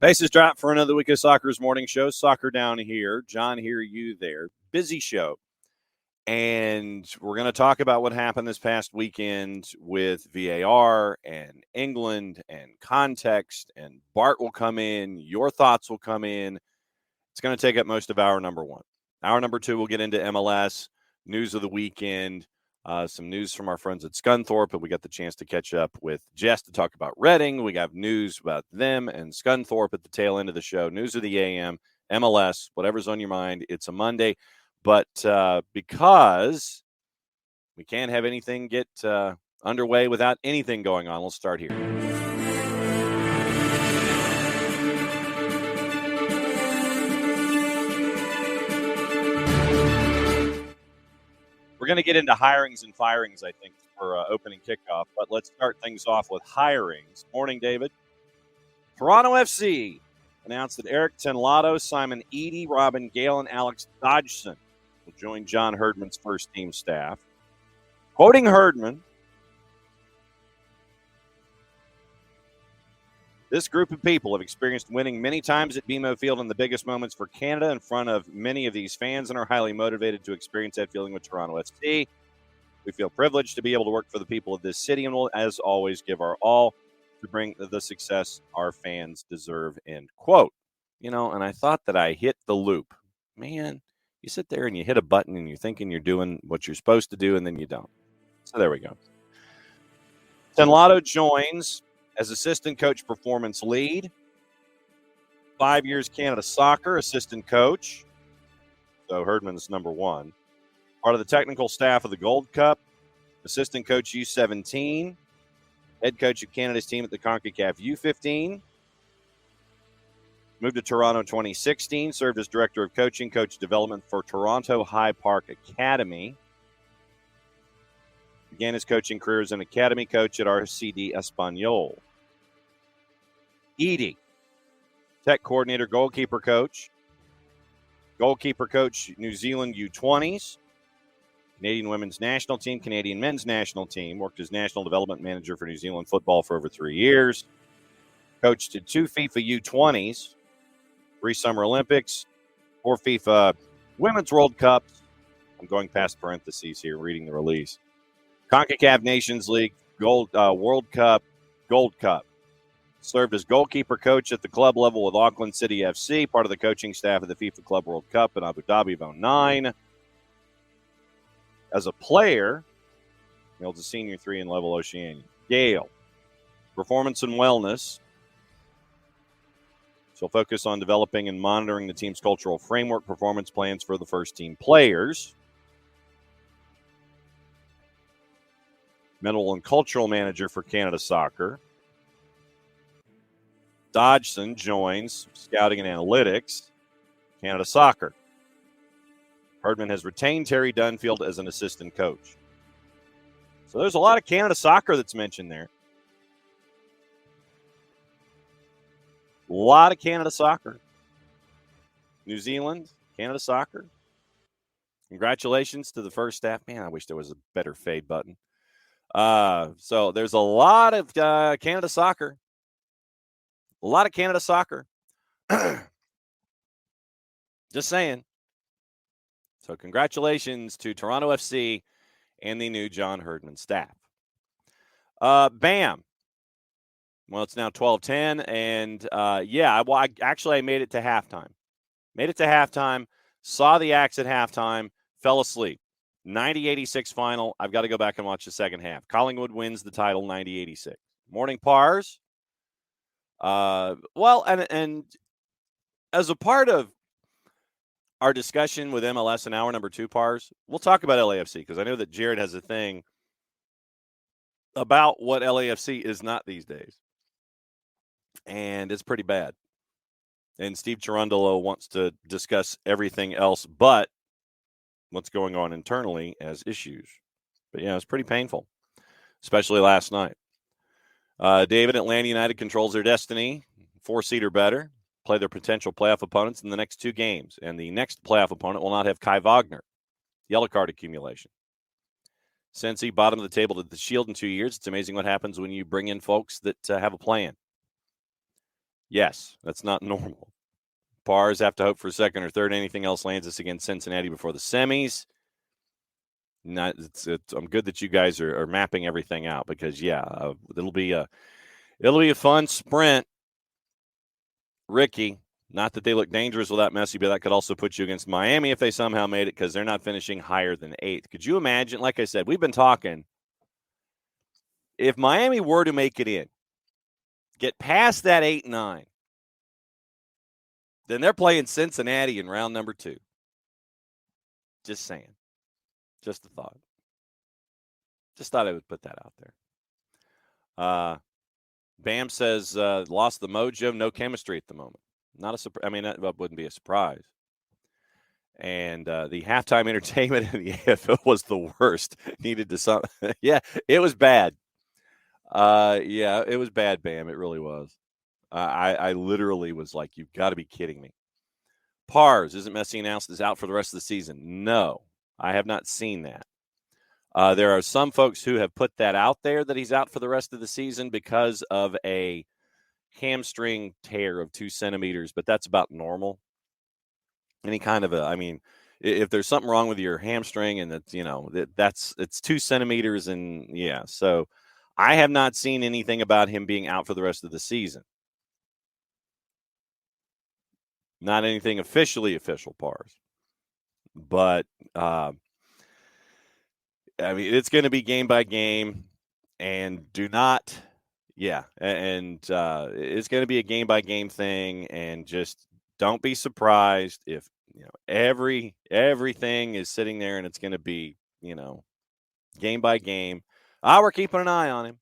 Bases drop for another week of Soccer's Morning Show. Soccer down here. John here, you there. Busy show. And we're going to talk about what happened this past weekend with VAR and England and context. And Bart will come in. Your thoughts will come in. It's going to take up most of hour number one. Hour number two, we'll get into MLS, news of the weekend, some news from our friends at Scunthorpe, and we got the chance to catch up with Jess to talk about Reading. We got news about them and Scunthorpe at the tail end of the show. News of the AM, MLS, whatever's on your mind. It's a Monday, but because we can't have anything get underway without anything going on, we'll start here. We're going to get into hirings and firings, I think, for opening kickoff. But let's start things off with hirings. Morning, David. Toronto FC announced that Eric Tenlato, Simon Eady, Robin Gale, and Alex Dodgson will join John Herdman's first-team staff. Quoting Herdman, this group of people have experienced winning many times at BMO Field in the biggest moments for Canada in front of many of these fans and are highly motivated to experience that feeling with Toronto FC. We feel privileged to be able to work for the people of this city and will, as always, give our all to bring the success our fans deserve, end quote. You know, and I thought that I hit the loop. Man, you sit there and you hit a button and you're thinking you're doing what you're supposed to do and then you don't. So there we go. Tenlato joins as assistant coach performance lead. 5 years Canada Soccer assistant coach. So Herdman's number one. Part of the technical staff of the Gold Cup. Assistant coach U17. Head coach of Canada's team at the CONCACAF U15. Moved to Toronto 2016. Served as director of coaching, coach development for Toronto High Park Academy. Began his coaching career as an academy coach at RCD Espanyol. Eady, tech coordinator, goalkeeper coach, New Zealand U20s, Canadian women's national team, Canadian men's national team, worked as national development manager for New Zealand football for over 3 years, coached at 2 FIFA U20s, 3 Summer Olympics, 4 FIFA Women's World Cups. I'm going past parentheses here, reading the release. CONCACAF Nations League, World Cup, Gold Cup. Served as goalkeeper coach at the club level with Auckland City FC, part of the coaching staff of the FIFA Club World Cup in Abu Dhabi of 2009. As a player, he holds a senior 3 in level Oceania. Gale, performance and wellness. She'll focus on developing and monitoring the team's cultural framework, performance plans for the first team players. Mental and cultural manager for Canada Soccer. Dodgson joins scouting and analytics, Canada Soccer. Herdman has retained Terry Dunfield as an assistant coach. So there's a lot of Canada Soccer that's mentioned there. A lot of Canada Soccer. New Zealand, Canada Soccer. Congratulations to the first staff. Man, I wish there was a better fade button. So there's a lot of Canada Soccer. A lot of Canada Soccer. Just saying. So congratulations to Toronto FC and the new John Herdman staff. Bam. Well, it's now 12:10, and I made it to halftime. Made it to halftime, saw the axe at halftime, fell asleep. 90-86 final. I've got to go back and watch the second half. Collingwood wins the title 90-86. Morning Pars. And as a part of our discussion with MLS in hour number 2, Pars, we'll talk about LAFC because I know that Jared has a thing about what LAFC is not these days. And it's pretty bad. And Steve Cherundolo wants to discuss everything else but what's going on internally as issues. But yeah, it's pretty painful, especially last night. David, Atlanta United controls their destiny, 4-seed or better, play their potential playoff opponents in the next 2 games. And the next playoff opponent will not have Kai Wagner. Yellow card accumulation. Cincy, bottom of the table to the Shield in 2 years. It's amazing what happens when you bring in folks that have a plan. Yes, that's not normal. Pars have to hope for second or third. Anything else lands us against Cincinnati before the semis. I'm good that you guys are mapping everything out because it'll be a fun sprint. Ricky, not that they look dangerous without Messi, but that could also put you against Miami if they somehow made it because they're not finishing higher than 8th. Could you imagine? Like I said, we've been talking. If Miami were to make it in, get past that 8-9, then they're playing Cincinnati in round number 2. Just saying. Just a thought. Just thought I would put that out there. Bam says, lost the mojo, no chemistry at the moment. Not a surprise. I mean, that wouldn't be a surprise. And the halftime entertainment in the AFL was the worst. Needed to yeah, it was bad. Yeah, it was bad, Bam. It really was. I literally was like, you've got to be kidding me. Pars, isn't Messi announced is out for the rest of the season? No, I have not seen that. There are some folks who have put that out there that he's out for the rest of the season because of a hamstring tear of 2 centimeters, but that's about normal. Any kind of if there's something wrong with your hamstring and it's 2 centimeters and so I have not seen anything about him being out for the rest of the season. Not anything official, Pars. But it's going to be game by game, and it's going to be a game by game thing, and just don't be surprised if everything is sitting there and it's going to be game by game. We're keeping an eye on him.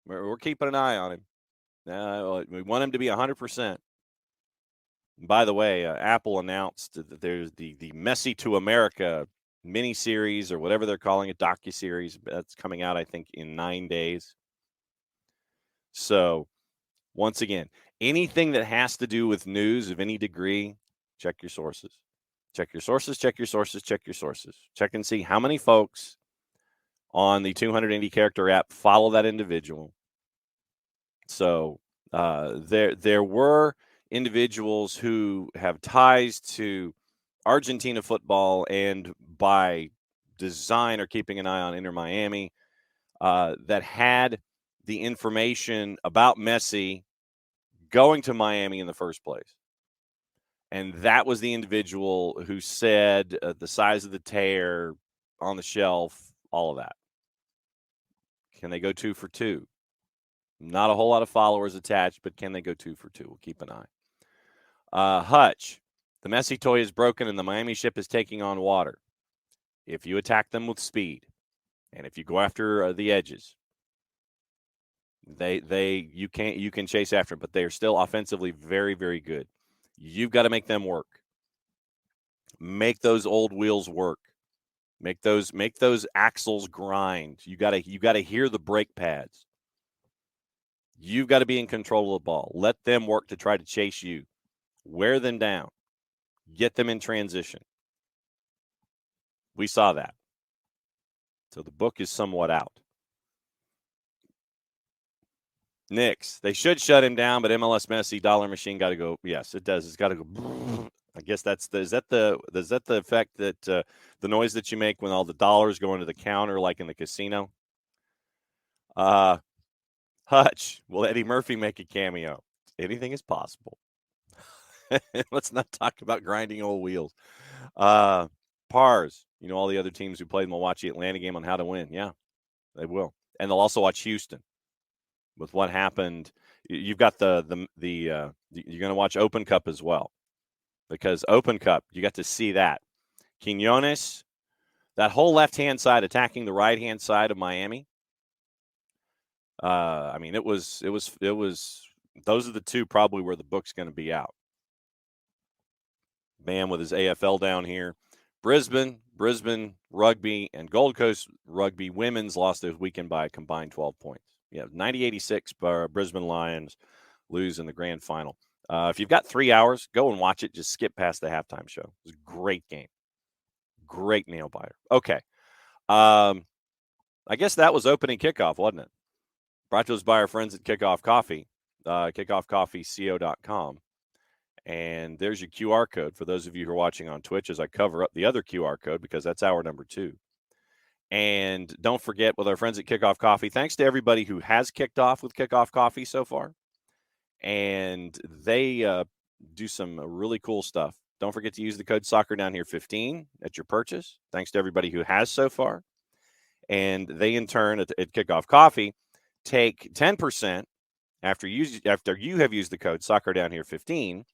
We're keeping an eye on him. We want him to be 100%. By the way, Apple announced that there's the Messi to America mini-series or whatever they're calling it, docu-series. That's coming out, I think, in 9 days. So, once again, anything that has to do with news of any degree, check your sources. Check your sources, check your sources, check your sources. Check and see how many folks on the 280 character app follow that individual. So, there were individuals who have ties to Argentina football and by design are keeping an eye on Inter Miami that had the information about Messi going to Miami in the first place. And that was the individual who said the size of the tear on the shelf, all of that. Can they go 2 for 2? Not a whole lot of followers attached, but can they go 2 for 2? We'll keep an eye. Hutch, the Messi toy is broken and the Miami ship is taking on water. If you attack them with speed, and if you go after the edges, you can chase after them, but they are still offensively very, very good. You've got to make them work. Make those old wheels work. Make those axles grind. You got to hear the brake pads. You've got to be in control of the ball. Let them work to try to chase you. Wear them down. Get them in transition. We saw that. So the book is somewhat out. Knicks, they should shut him down, but MLS Messi dollar machine got to go. Yes, it does. It's got to go. I guess is that the effect that the noise that you make when all the dollars go into the counter, like in the casino? Hutch, will Eddie Murphy make a cameo? Anything is possible. Let's not talk about grinding old wheels. Pars, all the other teams who played, and they'll watch the Atlanta game on how to win. Yeah, they will, and they'll also watch Houston. With what happened, you've got you're going to watch Open Cup as well, because Open Cup, you got to see that Quinones, that whole left-hand side attacking the right-hand side of Miami. It was those are the two probably where the book's going to be out. Man with his AFL down here. Brisbane Rugby and Gold Coast Rugby women's lost this weekend by a combined 12 points. Yeah, 90-86 Brisbane Lions lose in the grand final. If you've got 3 hours, go and watch it. Just skip past the halftime show. It was a great game. Great nail biter. Okay. I guess that was opening kickoff, wasn't it? Brought to us by our friends at Kickoff Coffee. kickoffcoffeeco.com. And there's your QR code for those of you who are watching on Twitch as I cover up the other QR code because that's hour number 2. And don't forget, with our friends at Kickoff Coffee, thanks to everybody who has kicked off with Kickoff Coffee so far. And they do some really cool stuff. Don't forget to use the code SoccerDownHere15 at your purchase. Thanks to everybody who has so far. And they, in turn, at Kickoff Coffee, take 10% after you have used the code SoccerDownHere15,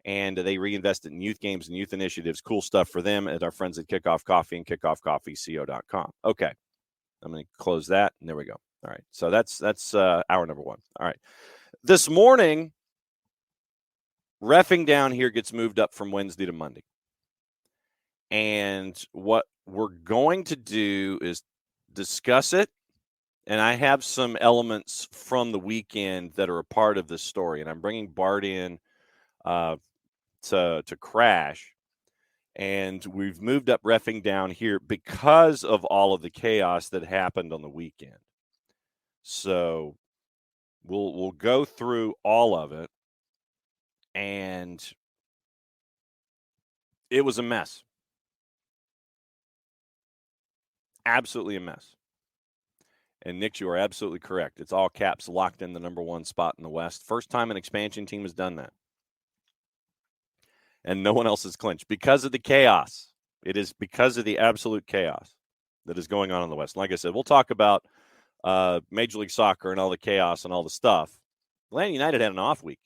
and they reinvest it in youth games and youth initiatives. Cool stuff for them at our friends at Kickoff Coffee and kickoffcoffeeco.com. Okay, I'm going to close that, and there we go. All right, so that's hour number 1. All right, this morning, reffing down here gets moved up from Wednesday to Monday, and what we're going to do is discuss it. And I have some elements from the weekend that are a part of this story, and I'm bringing Bart in to crash. And we've moved up reffing down here because of all of the chaos that happened on the weekend. So we'll go through all of it, and it was a mess. Absolutely a mess. And, Nick, you are absolutely correct. It's all caps locked in the number 1 spot in the West. First time an expansion team has done that. And no one else has clinched because of the chaos. It is because of the absolute chaos that is going on in the West. And like I said, we'll talk about Major League Soccer and all the chaos and all the stuff. Atlanta United had an off week.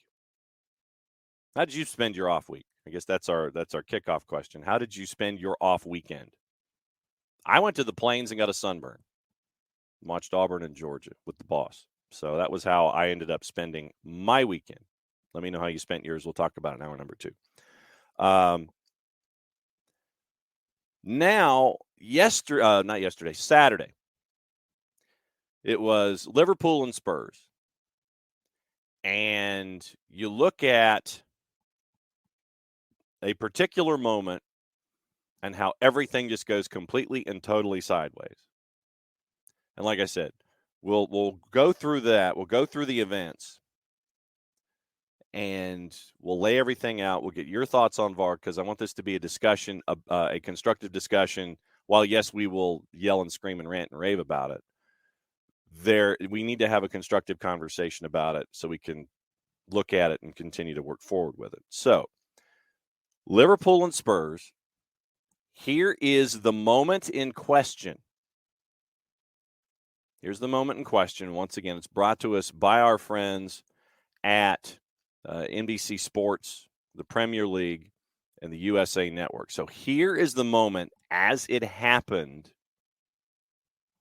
How did you spend your off week? I guess that's our kickoff question. How did you spend your off weekend? I went to the Plains and got a sunburn. Watched Auburn and Georgia with the boss. So that was how I ended up spending my weekend. Let me know how you spent yours. We'll talk about it in hour number 2. Now, Saturday, it was Liverpool and Spurs. And you look at a particular moment and how everything just goes completely and totally sideways. And like I said, we'll go through that. We'll go through the events, and we'll lay everything out. We'll get your thoughts on VAR because I want this to be a discussion, a constructive discussion. While, yes, we will yell and scream and rant and rave about it, we need to have a constructive conversation about it so we can look at it and continue to work forward with it. So, Liverpool and Spurs, here is the moment in question. Here's the moment in question. Once again, it's brought to us by our friends at NBC Sports, the Premier League, and the USA Network. So here is the moment as it happened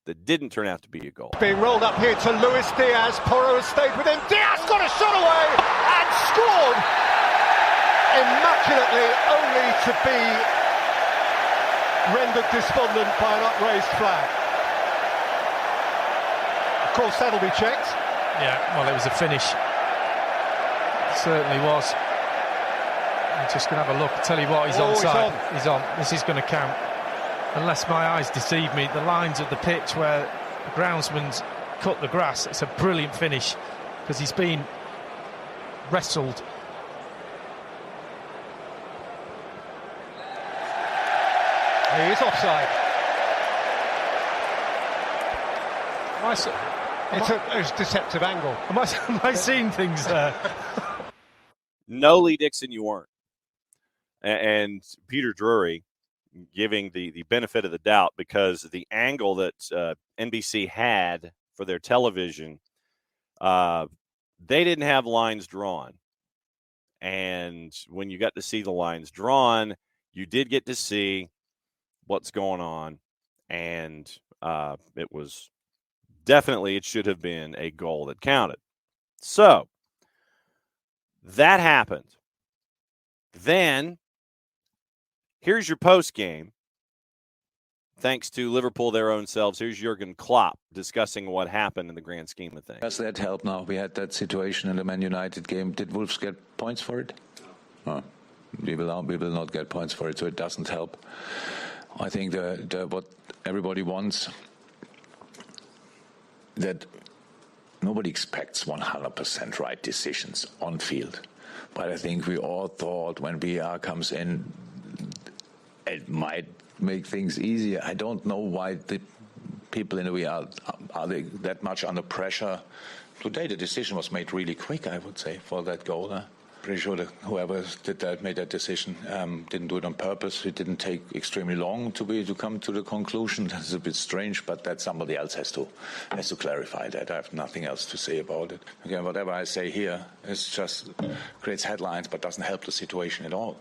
that didn't turn out to be a goal. Being rolled up here to Luis Diaz. Porro has stayed with him. Diaz got a shot away and scored immaculately, only to be rendered despondent by an upraised flag. Of course, that'll be checked. Yeah, well, it was a finish. It certainly was. I'm just going to have a look. I'll tell you what, he's onside. He's on. This is going to count. Unless my eyes deceive me, the lines of the pitch where the groundsman's cut the grass, it's a brilliant finish because he's been wrestled. He is offside. It's a deceptive angle. Am I seeing things there? No, Lee Dixon, you weren't. And Peter Drury giving the benefit of the doubt because the angle that NBC had for their television, they didn't have lines drawn. And when you got to see the lines drawn, you did get to see what's going on. And it was definitely, it should have been a goal that counted. So that happened. Then here's your post game. Thanks to Liverpool, their own selves. Here's Jurgen Klopp discussing what happened in the grand scheme of things. Does that help now? We had that situation in the Man United game. Did Wolves get points for it? No. We will not get points for it, so it doesn't help. I think what everybody wants, that nobody expects 100% right decisions on field. But I think we all thought when VAR comes in, it might make things easier. I don't know why the people in the VAR are they that much under pressure. Today the decision was made really quick, I would say, for that goal. Pretty sure that whoever did that, made that decision, didn't do it on purpose. It didn't take extremely long to come to the conclusion. That's a bit strange, but that somebody else has to clarify that. I have nothing else to say about it. Again, whatever I say here is just creates headlines, but doesn't help the situation at all.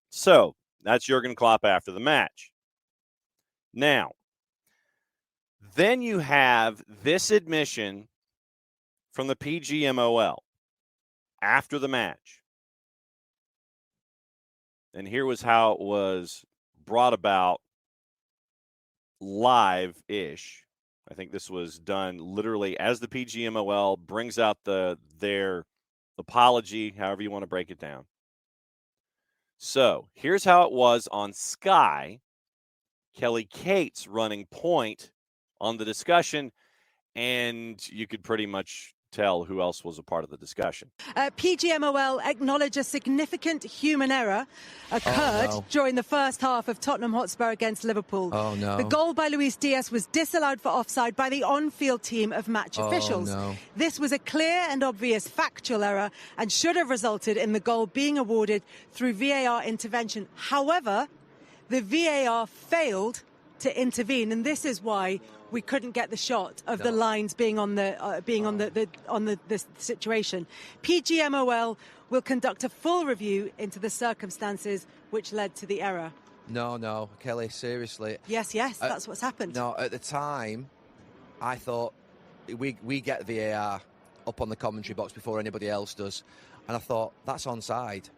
So that's Jurgen Klopp after the match. Now, then you have this admission from the PGMOL after the match. And here was how it was brought about live-ish. I think this was done literally as the PGMOL brings out their apology, however you want to break it down. So here's how it was on Sky. Kelly Cates running point on the discussion, and you could pretty much tell who else was a part of the discussion. PGMOL acknowledge a significant human error occurred during the first half of Tottenham Hotspur against Liverpool. The goal by Luis Diaz was disallowed for offside by the on-field team of match officials. This was a clear and obvious factual error and should have resulted in the goal being awarded through VAR intervention. However, the VAR failed to intervene, and this is why we couldn't get the shot of the lines being on the situation. PGMOL will conduct a full review into the circumstances which led to the error. No, Kelly, seriously. Yes, that's what's happened. No, at the time, I thought we get VAR up on the commentary box before anybody else does, and I thought that's onside.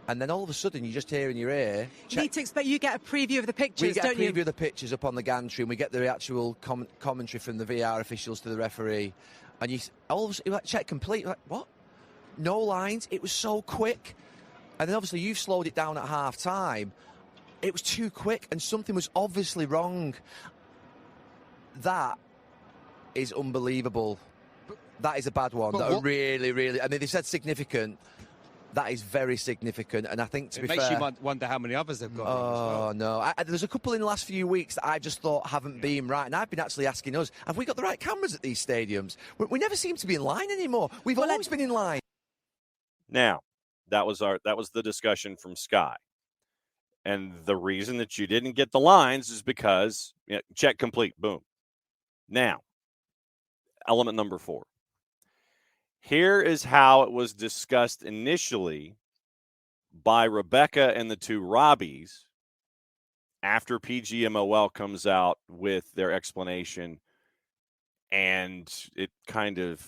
And then all of a sudden, you just hear in your ear... You get a preview of the pictures, don't you? We get a preview of the pictures up on the gantry, and we get the actual commentary from the VAR officials to the referee. And all of a sudden, you're like, check complete. You're like, what? No lines. It was so quick. And then obviously, you've slowed it down at half-time. It was too quick, and something was obviously wrong. That is unbelievable. That is a bad one. Really, really... I mean, they said significant... That is very significant, and I think, to be fair... It makes you wonder how many others they've got. Oh, no. There's a couple in the last few weeks that I just thought haven't been right, and I've been actually asking us, have we got the right cameras at these stadiums? We never seem to be in line anymore. We've always been in line. Now, that was the discussion from Sky. And the reason that you didn't get the lines is because, check complete, boom. Now, element number 4. Here is how it was discussed initially by Rebecca and the two Robbies after PGMOL comes out with their explanation, and it kind of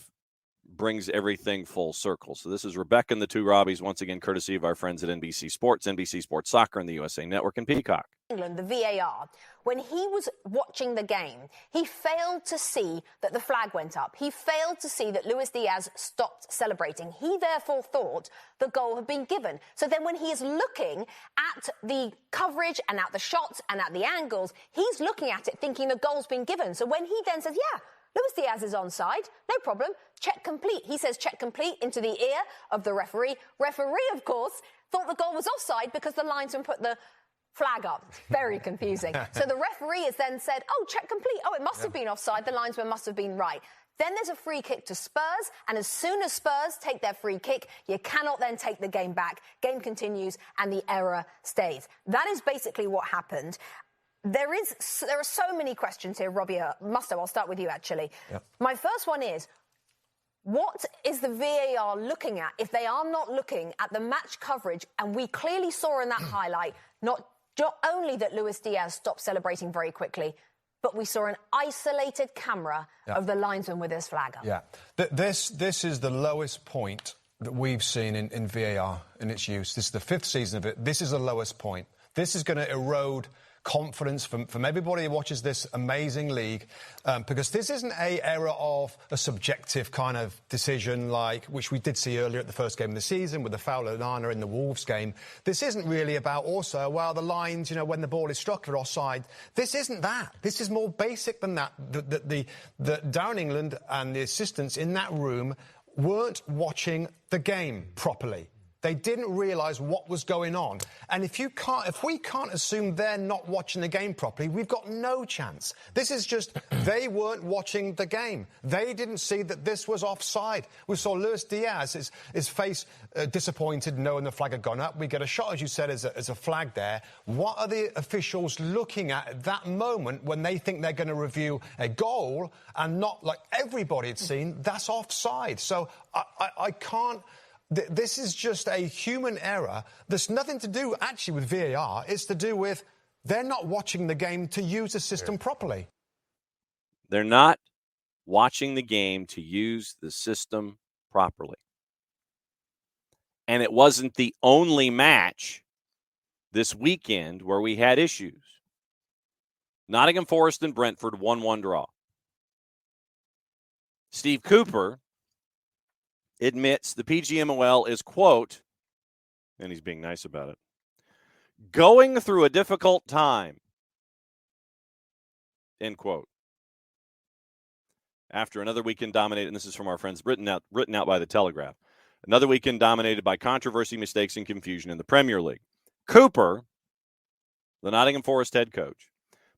brings everything full circle. So this is Rebecca and the two Robbies, once again, courtesy of our friends at NBC Sports, NBC Sports Soccer, and the USA Network, and Peacock. England, the VAR, when he was watching the game, he failed to see that the flag went up. He failed to see that Luis Diaz stopped celebrating. He therefore thought the goal had been given. So then when he is looking at the coverage and at the shots and at the angles, he's looking at it thinking the goal's been given. So when he then says, yeah, Luis Diaz is onside, no problem, check complete. He says check complete into the ear of the referee. Referee, of course, thought the goal was offside because the linesman put the flag up. Very confusing. So the referee has then said, oh, check complete. Oh, it must have been offside. The linesman must have been right. Then there's a free kick to Spurs, and as soon as Spurs take their free kick, you cannot then take the game back. Game continues, and the error stays. That is basically what happened. There are so many questions here, Robbie Mustoe. I'll start with you, actually. Yep. My first one is, what is the VAR looking at if they are not looking at the match coverage? And we clearly saw in that highlight not only that Luis Diaz stopped celebrating very quickly, but we saw an isolated camera of the linesman with his flag up. Yeah. This is the lowest point that we've seen in VAR in its use. This is the 5th season of it. This is the lowest point. This is going to erode confidence from everybody who watches this amazing league, because this isn't a era of a subjective kind of decision which we did see earlier at the first game of the season with the foul at Onana in the Wolves game. This isn't really about also, the lines, when the ball is struck are offside. This isn't that. This is more basic than that. The Darren England and the assistants in that room weren't watching the game properly. They didn't realise what was going on. And if we can't assume they're not watching the game properly, we've got no chance. This is just, they weren't watching the game. They didn't see that this was offside. We saw Luis Diaz, his face disappointed knowing the flag had gone up. We get a shot, as you said, as a flag there. What are the officials looking at that moment when they think they're going to review a goal and not, like everybody had seen, that's offside? So I can't... This is just a human error. There's nothing to do, actually, with VAR. It's to do with they're not watching the game to use the system properly. They're not watching the game to use the system properly. And it wasn't the only match this weekend where we had issues. Nottingham Forest and Brentford 1-1 draw. Steve Cooper admits the PGMOL is, quote, and he's being nice about it, going through a difficult time, end quote. After another weekend dominated, and this is from our friends, written out by the Telegraph, another weekend dominated by controversy, mistakes, and confusion in the Premier League. Cooper, the Nottingham Forest head coach,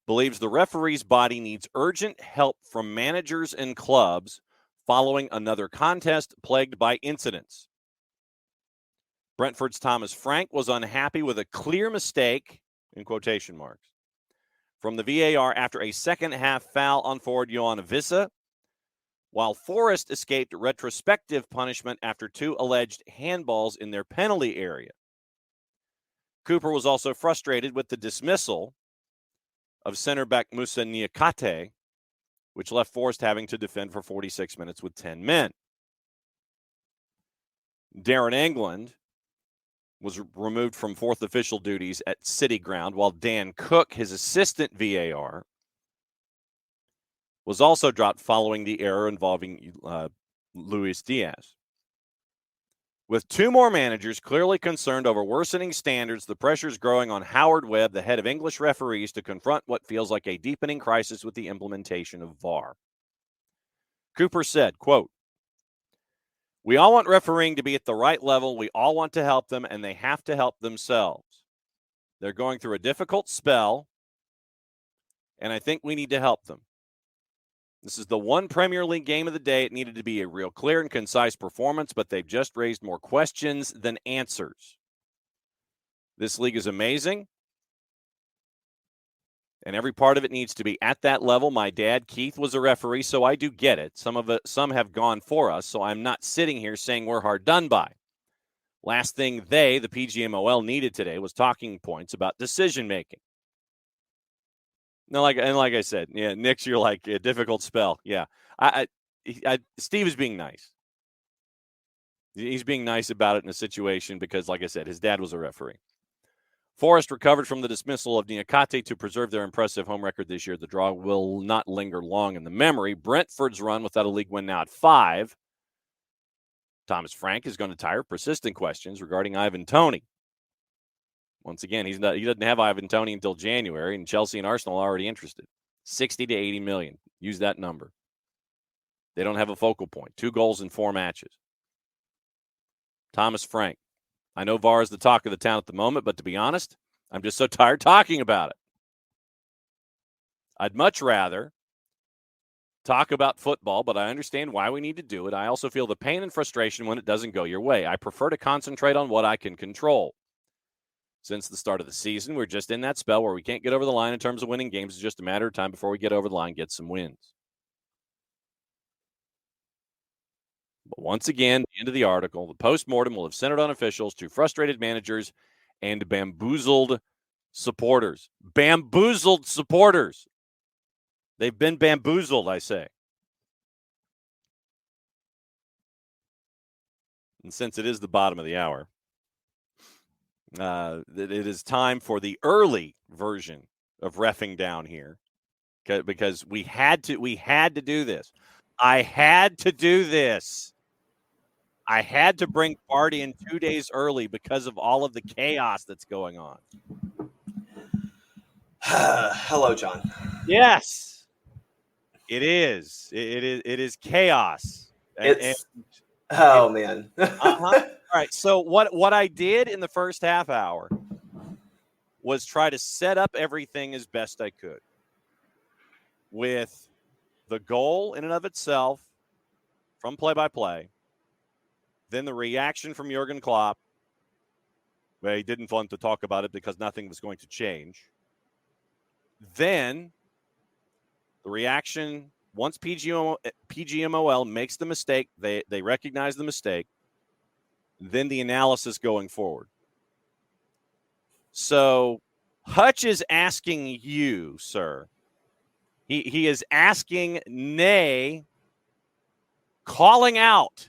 believes the referee's body needs urgent help from managers and clubs following another contest plagued by incidents. Brentford's Thomas Frank was unhappy with a clear mistake, in quotation marks, from the VAR after a second-half foul on forward Johan Vissa, while Forest escaped retrospective punishment after two alleged handballs in their penalty area. Cooper was also frustrated with the dismissal of center-back Musa Niakate, which left Forest having to defend for 46 minutes with 10 men. Darren England was removed from fourth official duties at City Ground, while Dan Cook, his assistant VAR, was also dropped following the error involving Luis Diaz. With two more managers clearly concerned over worsening standards, the pressure is growing on Howard Webb, the head of English referees, to confront what feels like a deepening crisis with the implementation of VAR. Cooper said, quote, "We all want refereeing to be at the right level. We all want to help them, and they have to help themselves. They're going through a difficult spell, and I think we need to help them. This is the one Premier League game of the day. It needed to be a real clear and concise performance, but they've just raised more questions than answers. This league is amazing, and every part of it needs to be at that level. My dad, Keith, was a referee, so I do get it. Some have gone for us, so I'm not sitting here saying we're hard done by. Last thing the PGMOL, needed today was talking points about decision-making. No, like I said, yeah, Nick's, you're like a difficult spell. Yeah, Steve is being nice. He's being nice about it in a situation because, like I said, his dad was a referee. Forest recovered from the dismissal of Niakate to preserve their impressive home record this year. The draw will not linger long in the memory. Brentford's run without a league win now at 5. Thomas Frank is going to tire of persistent questions regarding Ivan Toney. Once again, he doesn't have Ivan Toney until January, and Chelsea and Arsenal are already interested. 60 to 80 million. Use that number. They don't have a focal point. 2 goals in 4 matches. Thomas Frank. I know VAR is the talk of the town at the moment, but to be honest, I'm just so tired talking about it. I'd much rather talk about football, but I understand why we need to do it. I also feel the pain and frustration when it doesn't go your way. I prefer to concentrate on what I can control. Since the start of the season, we're just in that spell where we can't get over the line in terms of winning games. It's just a matter of time before we get over the line and get some wins. But once again, the end of the article, the postmortem will have centered on officials, to frustrated managers, and bamboozled supporters. Bamboozled supporters. They've been bamboozled, I say. And since it is the bottom of the hour, it is time for the early version of reffing down here because we had to do this. I had to do this. I had to bring Bart in 2 days early because of all of the chaos that's going on. Hello, John. Yes, it is. It is chaos. Man. All right. So what I did in the first half hour was try to set up everything as best I could with the goal in and of itself from play-by-play, then the reaction from Jurgen Klopp. Well, he didn't want to talk about it because nothing was going to change. Then the reaction, once PGMOL makes the mistake, they recognize the mistake, then the analysis going forward. So Hutch is asking you, sir. He is asking Nay, calling out.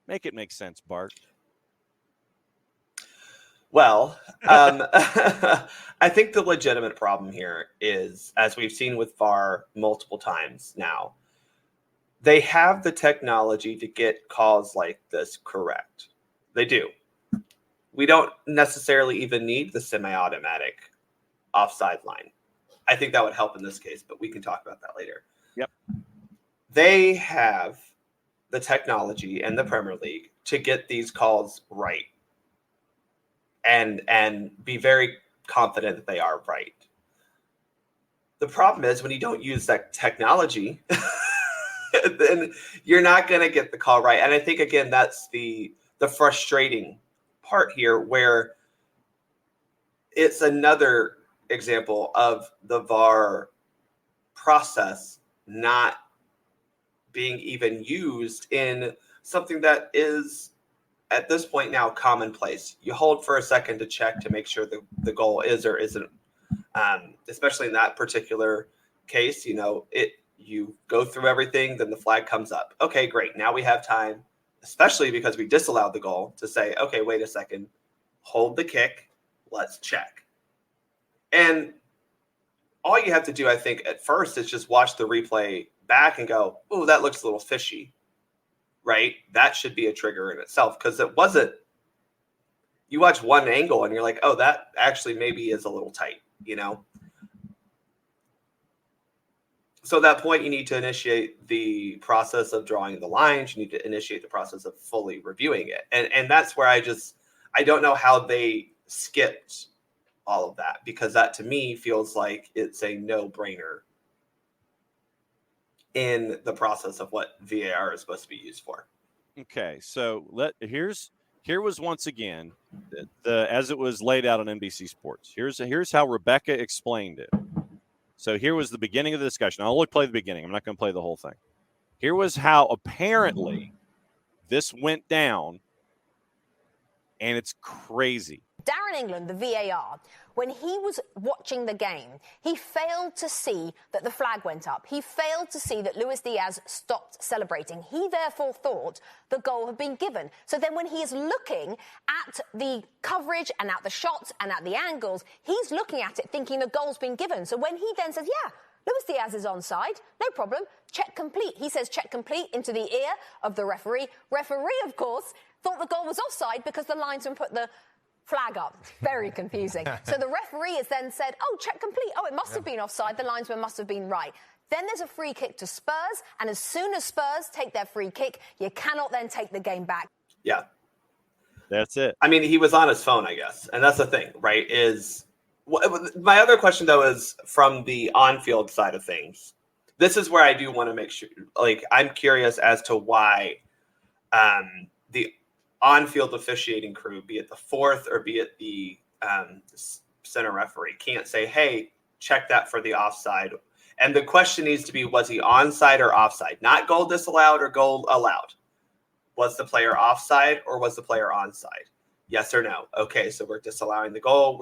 Make it make sense, Bart. Well, I think the legitimate problem here is, as we've seen with VAR multiple times now, they have the technology to get calls like this correct. They do. We don't necessarily even need the semi-automatic offside line. I think that would help in this case, but we can talk about that later. Yep. They have the technology in the Premier League to get these calls right and be very confident that they are right. The problem is when you don't use that technology, then you're not going to get the call right. And I think, again, that's the frustrating part here, where it's another example of the VAR process not being even used in something that is at this point now commonplace. You hold for a second to check to make sure the goal is or isn't, especially in that particular case. You go through everything, then the flag comes up. Okay, great. Now we have time, especially because we disallowed the goal, to say, okay, wait a second, hold the kick, let's check. And all you have to do, I think, at first is just watch the replay back and go, oh, that looks a little fishy, right? That should be a trigger in itself, because it wasn't – you watch one angle and you're like, oh, that actually maybe is a little tight, So at that point, you need to initiate the process of drawing the lines. You need to initiate the process of fully reviewing it. And that's where I don't know how they skipped all of that, because that to me feels like it's a no-brainer in the process of what VAR is supposed to be used for. Okay, so here was once again as it was laid out on NBC Sports. Here's how Rebecca explained it. So here was the beginning of the discussion. I'll play the beginning. I'm not going to play the whole thing. Here was how apparently this went down, and it's crazy. Darren England, the VAR, when he was watching the game, he failed to see that the flag went up. He failed to see that Luis Diaz stopped celebrating. He therefore thought the goal had been given. So then when he is looking at the coverage and at the shots and at the angles, he's looking at it thinking the goal's been given. So when he then says, yeah, Luis Diaz is onside, no problem, check complete. He says check complete into the ear of the referee. Referee, of course, thought the goal was offside because the linesman put the flag up. Very confusing. So the referee has then said, oh, check complete. Oh, it must have been offside. The linesman must have been right. Then there's a free kick to Spurs. And as soon as Spurs take their free kick, you cannot then take the game back. Yeah. That's it. I mean, he was on his phone, I guess. And that's the thing, right? My other question, though, is from the on-field side of things. This is where I do want to make sure, I'm curious as to why the on-field officiating crew, be it the fourth or be it the center referee, can't say, hey, check that for the offside. And the question needs to be, was he onside or offside? Not goal disallowed or goal allowed. Was the player offside or was the player onside? Yes or no? Okay, so we're disallowing the goal.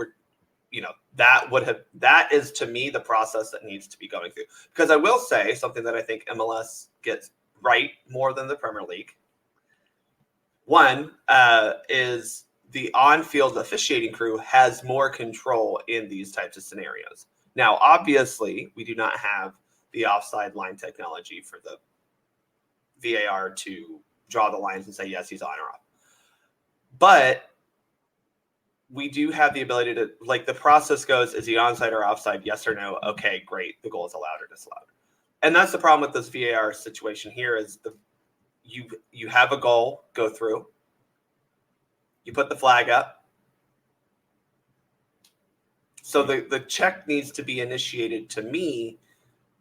That is to me the process that needs to be going through. Because I will say something that I think MLS gets right more than the Premier League. One is the on-field officiating crew has more control in these types of scenarios. Now, obviously, we do not have the offside line technology for the VAR to draw the lines and say, yes, he's on or off. But we do have the ability to, like, the process goes, is he onside or offside? Yes or no? Okay, great. The goal is allowed or disallowed. And that's the problem with this VAR situation here is you have a goal go through. You put the flag up. So the check needs to be initiated, to me,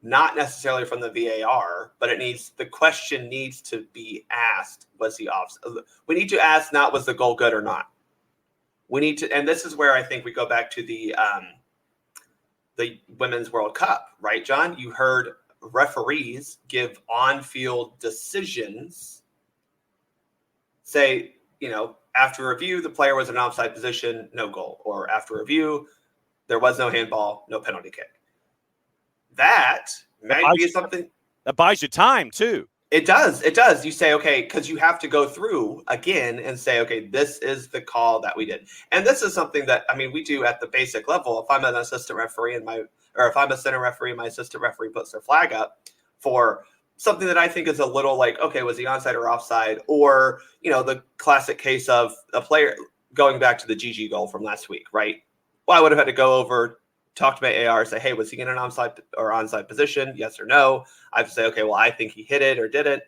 not necessarily from the VAR, but the question needs to be asked, was he offside? We need to ask not was the goal good or not. We need to, and this is where I think we go back to the Women's World Cup, right, John? You heard referees give on-field decisions, say, after review, the player was in an offside position, no goal. Or after review, there was no handball, no penalty kick. That might be something. That buys you time, too. It does. You say, okay, because you have to go through again and say, okay, this is the call that we did. And this is something that, we do at the basic level. If I'm an assistant referee if I'm a center referee and my assistant referee puts their flag up for something that I think is a little like, okay, was he onside or offside? Or, the classic case of a player going back to the GG goal from last week, right? Well, I would have had to go over, talk to my AR, say, hey, was he in an onside position? Yes or no? I have to say, okay, well, I think he hit it or didn't.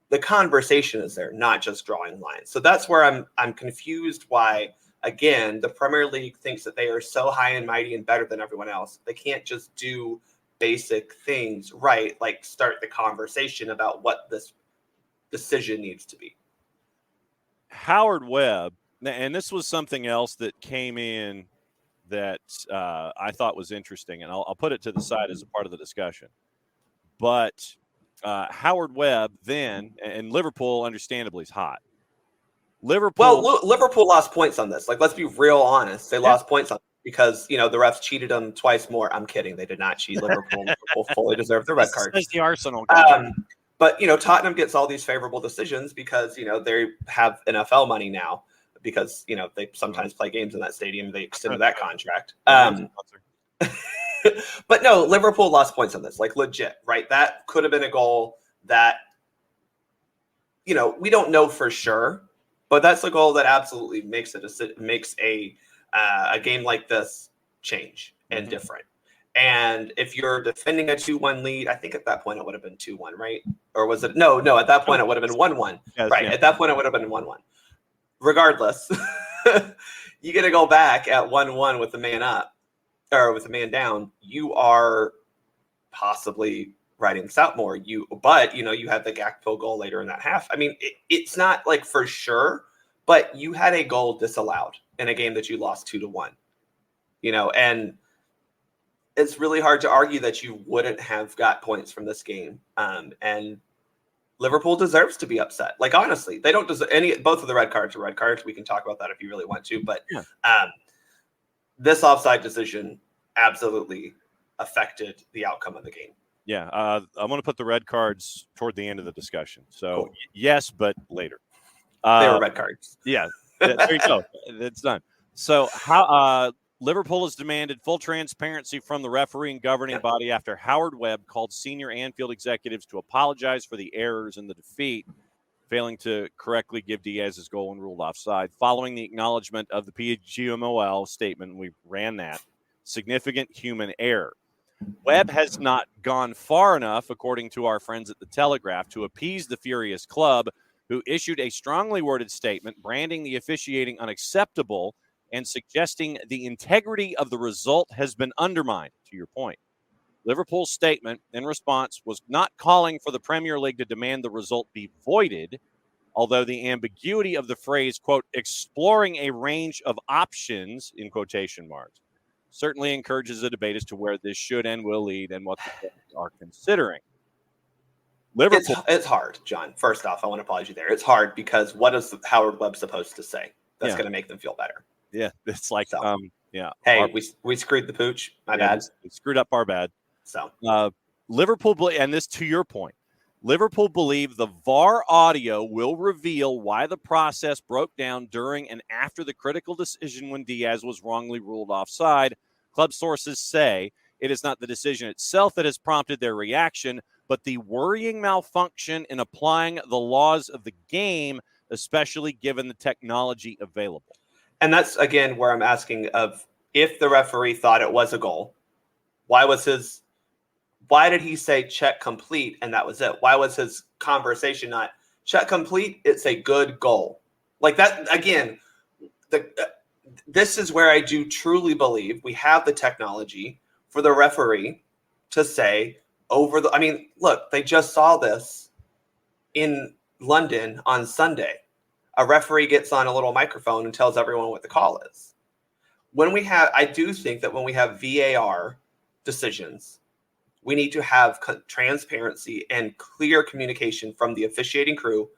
The conversation is there, not just drawing lines. So that's where I'm confused why, again, the Premier League thinks that they are so high and mighty and better than everyone else. They can't just do basic things right, like start the conversation about what this decision needs to be. Howard Webb, and this was something else that came in that I thought was interesting, and I'll put it to the side as a part of the discussion. But Howard Webb then, and Liverpool understandably is hot. Liverpool lost points on this. Like, let's be real honest. They lost points on because, the refs cheated them twice more. I'm kidding. They did not cheat. Liverpool fully deserved the red card. That's the Arsenal guy. But, Tottenham gets all these favorable decisions because, they have NFL money now because, they sometimes play games in that stadium. They extended that contract. But no, Liverpool lost points on this, like legit, right? That could have been a goal that, we don't know for sure, but that's a goal that absolutely makes a game like this change and different. And if you're defending a 2-1 lead, I think at that point it would have been 2-1, right? Or was it? No, at that point it would have been 1-1. Yes, right. Yeah. At that point it would have been 1-1. Regardless, you get to go back at 1-1 with the man up or with the man down. You are possibly riding this out more. But you had the Gakpo goal later in that half. It's not like for sure, but you had a goal disallowed in a game that you lost 2-1. And it's really hard to argue that you wouldn't have got points from this game. And Liverpool deserves to be upset. Like, honestly, they don't deserve both of the red cards are red cards. We can talk about that if you really want to. But this offside decision absolutely affected the outcome of the game. Yeah, I want to put the red cards toward the end of the discussion. So, cool. Yes, but later. They were red cards. Yeah, there you go. It's done. So, how Liverpool has demanded full transparency from the referee and governing body after Howard Webb called senior Anfield executives to apologize for the errors in the defeat, failing to correctly give Diaz's goal and ruled offside. Following the acknowledgement of the PGMOL statement, we ran that, significant human error. Webb has not gone far enough, according to our friends at The Telegraph, to appease the furious club, who issued a strongly worded statement branding the officiating unacceptable and suggesting the integrity of the result has been undermined, to your point. Liverpool's statement in response was not calling for the Premier League to demand the result be voided, although the ambiguity of the phrase, quote, exploring a range of options, in quotation marks, certainly encourages a debate as to where this should and will lead and what the players are considering. Liverpool. It's hard, John. First off, I want to apologize you there. It's hard because what is Howard Webb supposed to say that's going to make them feel better? Yeah, it's like, yeah. Hey, we screwed the pooch. My bad. We screwed up our bad. So Liverpool, and this to your point, Liverpool believe the VAR audio will reveal why the process broke down during and after the critical decision when Diaz was wrongly ruled offside. Club sources say it is not the decision itself that has prompted their reaction, but the worrying malfunction in applying the laws of the game, especially given the technology available. And that's, again, where I'm asking of if the referee thought it was a goal, why did he say check complete and that was it? Why was his conversation not check complete? It's a good goal. Like that, again, this is where I do truly believe we have the technology for the referee to say look, they just saw this in London on Sunday. A referee gets on a little microphone and tells everyone what the call is. I do think that when we have VAR decisions, we need to have transparency and clear communication from the officiating crew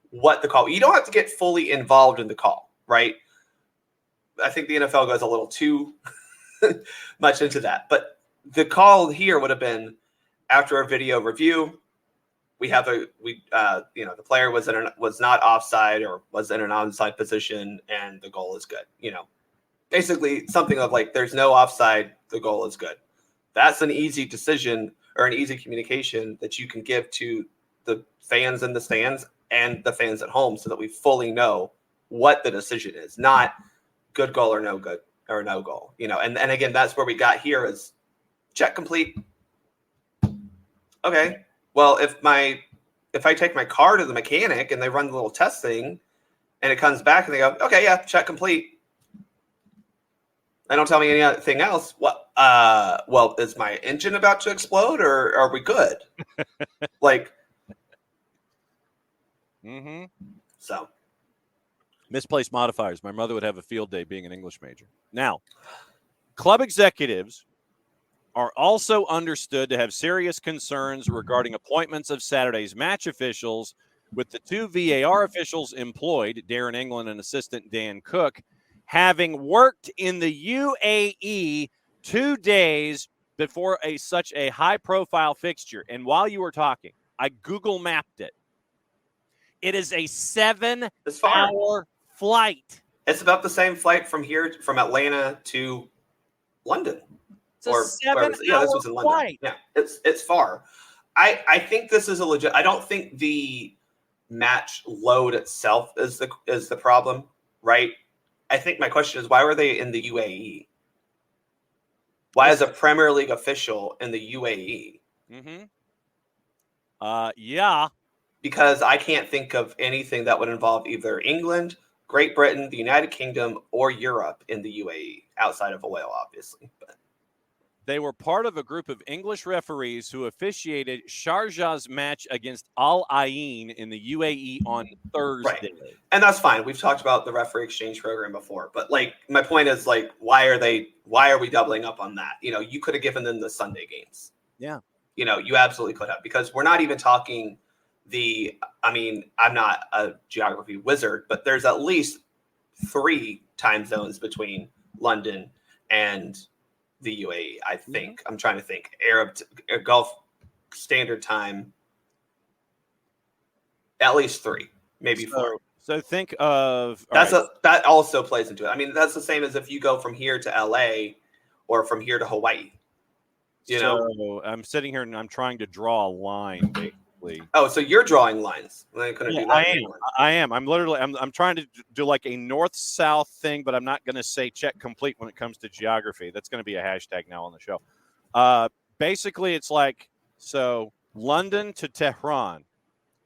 what the call. You don't have to get fully involved in the call, right? I think the NFL goes a little too much into that. But the call here would have been after a video review. The player was not offside or was in an onside position, and the goal is good. Basically something of like, there's no offside, the goal is good. That's an easy decision or an easy communication that you can give to the fans in the stands and the fans at home so that we fully know what the decision is, not good goal or no good or no goal. And again, that's where we got here is check complete. Okay. Well, if I take my car to the mechanic and they run the little test thing and it comes back and they go, okay, yeah, check complete. They don't tell me anything else. What? Well, is my engine about to explode, or are we good? So, misplaced modifiers. My mother would have a field day being an English major. Now, club executives are also understood to have serious concerns regarding appointments of Saturday's match officials, with the two VAR officials employed, Darren England and assistant Dan Cook, having worked in the UAE 2 days before such a high-profile fixture. And while you were talking, I Google mapped it. It is a 7-hour flight. It's about the same flight from Atlanta to London. It's a 7-hour this was in London. flight. Yeah, it's far. I think this is a legit. I don't think the match load itself is the problem, right? I think my question is, why were they in the UAE? Why is a Premier League official in the UAE? Yeah. Because I can't think of anything that would involve either England, Great Britain, the United Kingdom, or Europe in the UAE, outside of oil, obviously. But they were part of a group of English referees who officiated Sharjah's match against Al Ain in the UAE on Thursday. Right. And that's fine. We've talked about the referee exchange program before. But my point is why are we doubling up on that? You could have given them the Sunday games. Yeah. You absolutely could have, because we're not even talking I'm not a geography wizard, but there's at least 3 time zones between London and the UAE, I think. I'm trying to think. Gulf Standard Time, at least 3, maybe 4. So think of that also plays into it. That's the same as if you go from here to LA or from here to Hawaii. So I'm sitting here and I'm trying to draw a line, basically. Oh, so you're drawing lines. I couldn't do that. I am. I'm trying to do like a north-south thing, but I'm not going to say check complete when it comes to geography. That's going to be a hashtag now on the show. Basically, it's so London to Tehran.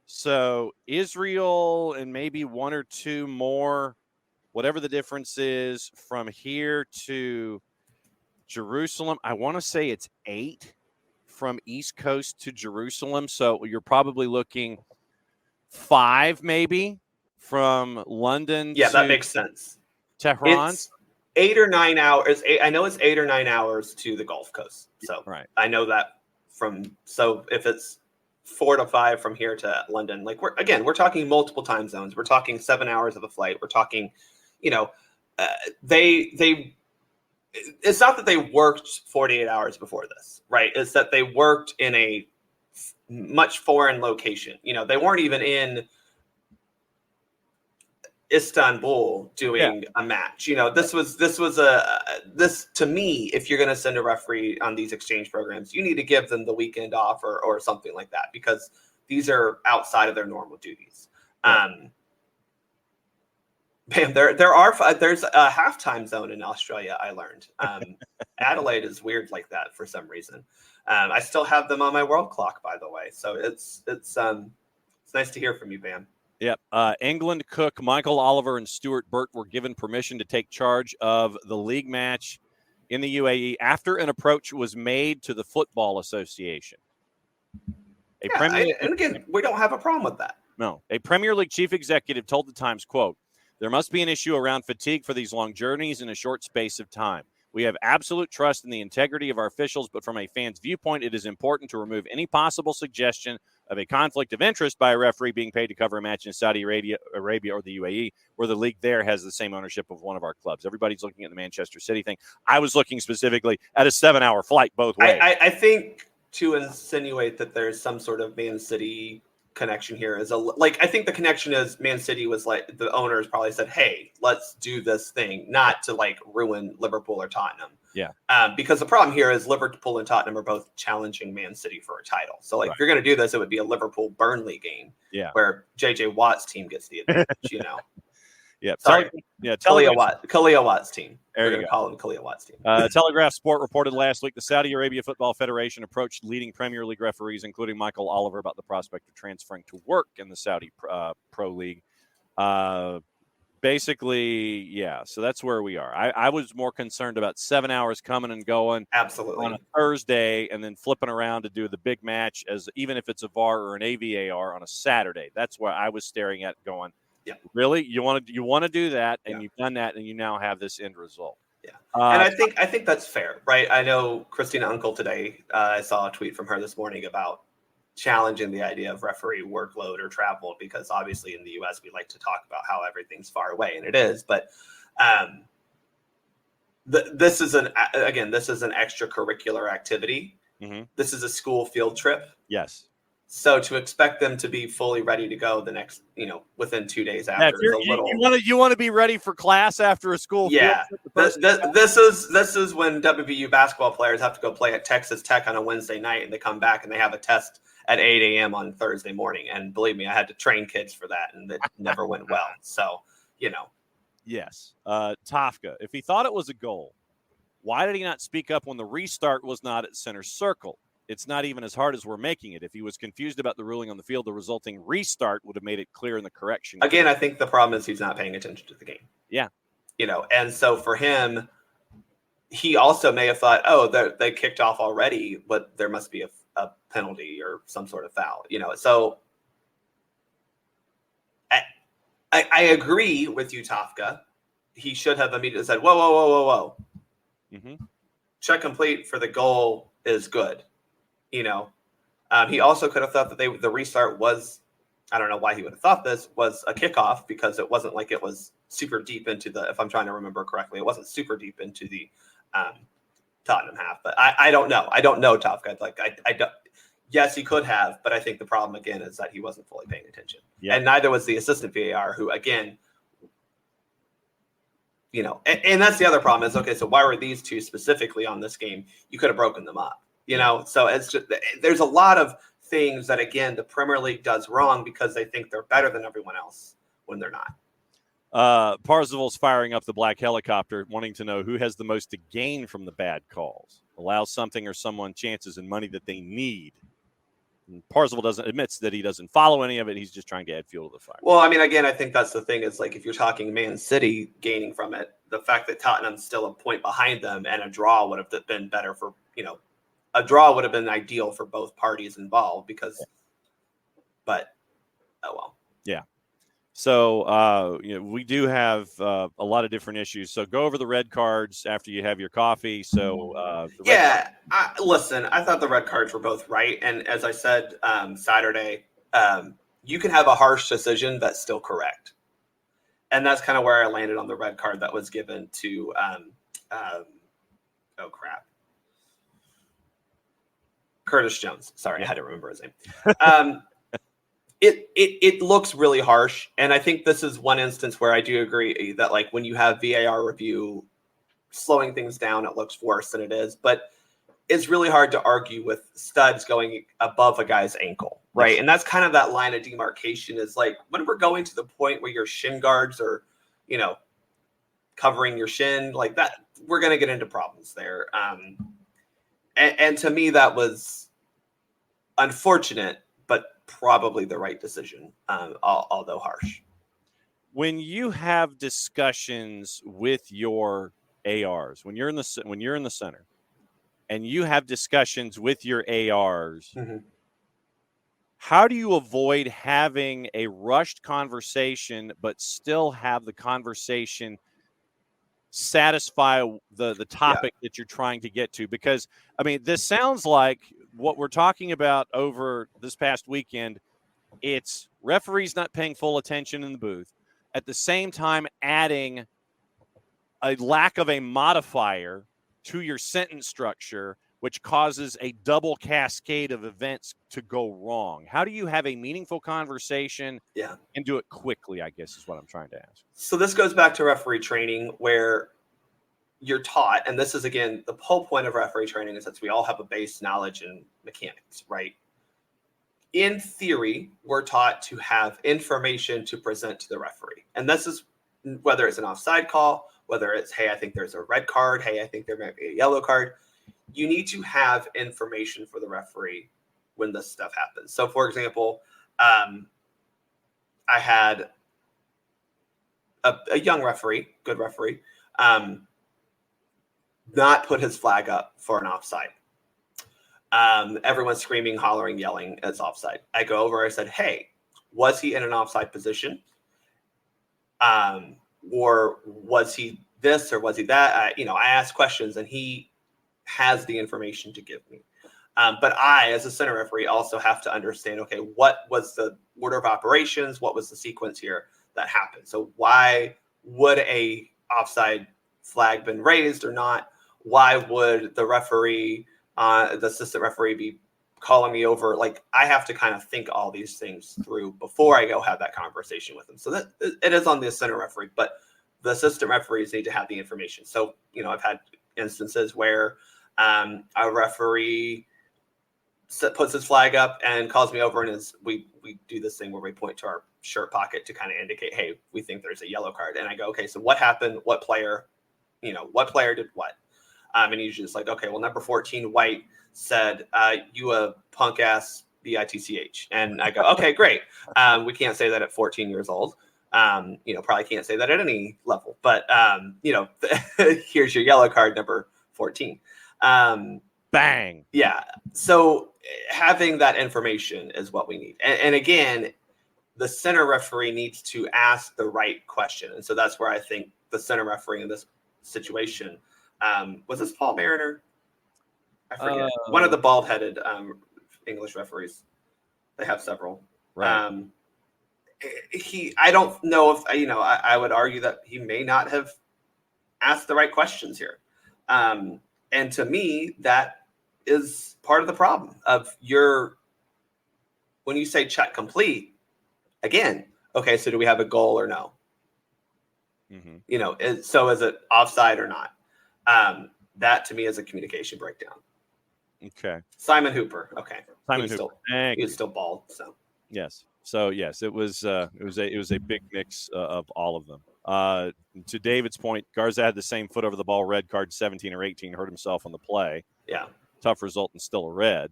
So Israel and maybe 1 or 2 more, whatever the difference is, from here to Jerusalem. I want to say it's 8. From East Coast to Jerusalem. So you're probably looking 5 maybe from London to that makes sense. Tehran. It's 8 or 9 hours. I know it's 8 or 9 hours to the Gulf Coast. So right. I know that so if it's 4 to 5 from here to London, we're talking multiple time zones. We're talking 7 hours of a flight. We're talking, it's not that they worked 48 hours before this, right? It's that they worked in a much foreign location. They weren't even in Istanbul doing a match. This to me, if you're going to send a referee on these exchange programs, you need to give them the weekend off or something like that, because these are outside of their normal duties. There's a halftime zone in Australia, I learned. Adelaide is weird like that for some reason. I still have them on my world clock, by the way. So it's nice to hear from you, Bam. Yep. England, Cook, Michael Oliver, and Stuart Burt were given permission to take charge of the league match in the UAE after an approach was made to the Football Association. And again, we don't have a problem with that. No. A Premier League chief executive told the Times, quote, "There must be an issue around fatigue for these long journeys in a short space of time. We have absolute trust in the integrity of our officials, but from a fan's viewpoint, it is important to remove any possible suggestion of a conflict of interest by a referee being paid to cover a match in Saudi Arabia or the UAE, where the league there has the same ownership of one of our clubs." Everybody's looking at the Manchester City thing. I was looking specifically at a 7-hour flight both ways. I think to insinuate that there's some sort of Man City connection here is I think the connection is Man City was like, the owners probably said, hey, let's do this thing, not to ruin Liverpool or Tottenham. Yeah. Because the problem here is Liverpool and Tottenham are both challenging Man City for a title. So if you're going to do this, it would be a Liverpool-Burnley game where JJ Watt's team gets the advantage, Yeah. Sorry. Kalia Watt's team. We're going to call him Kalia Watt's team. Telegraph Sport reported last week the Saudi Arabia Football Federation approached leading Premier League referees, including Michael Oliver, about the prospect of transferring to work in the Saudi Pro League. Basically, so that's where we are. I was more concerned about 7 hours coming and going on a Thursday and then flipping around to do the big match, as even if it's a VAR or an AVAR on a Saturday. That's what I was staring at going, really? You want to do that, and you've done that, and you now have this end result. Yeah, and I think that's fair, right? I know Christina Uncle today. I saw a tweet from her this morning about challenging the idea of referee workload or travel, because obviously in the U.S. we like to talk about how everything's far away, and it is. But this is an extracurricular activity. Mm-hmm. This is a school field trip. Yes. So to expect them to be fully ready to go the next, within 2 days after is a little. You want to be ready for class after a school. Yeah, this is when WVU basketball players have to go play at Texas Tech on a Wednesday night, and they come back and they have a test at 8 a.m. on Thursday morning. And believe me, I had to train kids for that, and it never went well. So Yes, Tafka. If he thought it was a goal, why did he not speak up when the restart was not at center circle? It's not even as hard as we're making it. If he was confused about the ruling on the field, the resulting restart would have made it clear in the correction. Again, I think the problem is he's not paying attention to the game. Yeah. And so for him, he also may have thought, oh, they kicked off already, but there must be a penalty or some sort of foul, So I agree with you, Tafka. He should have immediately said, whoa. Mm-hmm. Check complete for the goal is good. He also could have thought that the restart was, I don't know why he would have thought this, was a kickoff, because it wasn't like it was super deep into if I'm trying to remember correctly, it wasn't super deep into the Tottenham half. But I don't know. I don't know, Tafka. I don't. Yes, he could have, but I think the problem again is that he wasn't fully paying attention, and neither was the assistant VAR, who again, and that's the other problem is, okay, so why were these two specifically on this game? You could have broken them up. So it's just, there's a lot of things that, again, the Premier League does wrong because they think they're better than everyone else when they're not. Parzival's firing up the black helicopter, wanting to know who has the most to gain from the bad calls. Allows something or someone chances and money that they need. And Parzival admits that he doesn't follow any of it. He's just trying to add fuel to the fire. Well, I mean, again, I think that's the thing is, if you're talking Man City gaining from it, the fact that Tottenham's still a point behind them and a draw would have been better for, a draw would have been ideal for both parties involved but oh well. Yeah. So, we do have a lot of different issues. So go over the red cards after you have your coffee. So, listen, I thought the red cards were both right. And as I said, Saturday, you can have a harsh decision that's still correct. And that's kind of where I landed on the red card that was given to, Curtis Jones. Sorry, I had to remember his name. It looks really harsh, and I think this is one instance where I do agree that like when you have VAR review slowing things down, it looks worse than it is. But it's really hard to argue with studs going above a guy's ankle, right? Yes. And that's kind of that line of demarcation is like when we're going to the point where your shin guards are, covering your shin like that, we're going to get into problems there. And to me, that was unfortunate, but probably the right decision, although harsh. When you have discussions with your ARs, when you're in the center, and you have discussions with your ARs, mm-hmm. How do you avoid having a rushed conversation, but still have the conversation satisfy the topic that you're trying to get to? Because, I mean, this sounds like what we're talking about over this past weekend. It's referees not paying full attention in the booth. At the same time, adding a lack of a modifier to your sentence structure, which causes a double cascade of events to go wrong. How do you have a meaningful conversation and do it quickly, I guess is what I'm trying to ask. So this goes back to referee training where you're taught, and this is, again, the whole point of referee training is that we all have a base knowledge in mechanics, right? In theory, we're taught to have information to present to the referee. And this is whether it's an offside call, whether it's, hey, I think there's a red card. Hey, I think there might be a yellow card. You need to have information for the referee when this stuff happens. So, for example, I had a young referee, good referee, not put his flag up for an offside. Everyone's screaming, hollering, yelling, it's offside. I go over, I said, hey, was he in an offside position? Or was he this or was he that? I asked questions and he has the information to give me. But I, as a center referee, also have to understand, okay, what was the order of operations? What was the sequence here that happened? So why would a offside flag been raised or not? Why would the referee, the assistant referee be calling me over? Like, I have to kind of think all these things through before I go have that conversation with them. So that it is on the center referee, but the assistant referees need to have the information. So, I've had instances where a referee puts his flag up and calls me over, and we do this thing where we point to our shirt pocket to kind of indicate, hey, we think there's a yellow card. And I go, okay, so what happened? What player did what? And he's just like, okay, well, number 14, White said, you a punk ass bitch. And I go, okay, great. We can't say that at 14 years old. Probably can't say that at any level, but, here's your yellow card, number 14. Bang. Yeah. So having that information is what we need. And again, the center referee needs to ask the right question. And so that's where I think the center referee in this situation, was this Paul Mariner? I forget. One of the bald-headed English referees. They have several. Right. I don't know if, I would argue that he may not have asked the right questions here. And to me, that is part of the problem of when you say check complete, again, okay, so do we have a goal or no? Mm-hmm. So is it offside or not? That to me is a communication breakdown. Okay. Simon Hooper. Okay. Simon Hooper. He was still bald. So yes. So yes, it was a big mix of all of them. To David's point, Garza had the same foot over the ball, red card, 17 or 18, hurt himself on the play. Yeah. Tough result and still a red.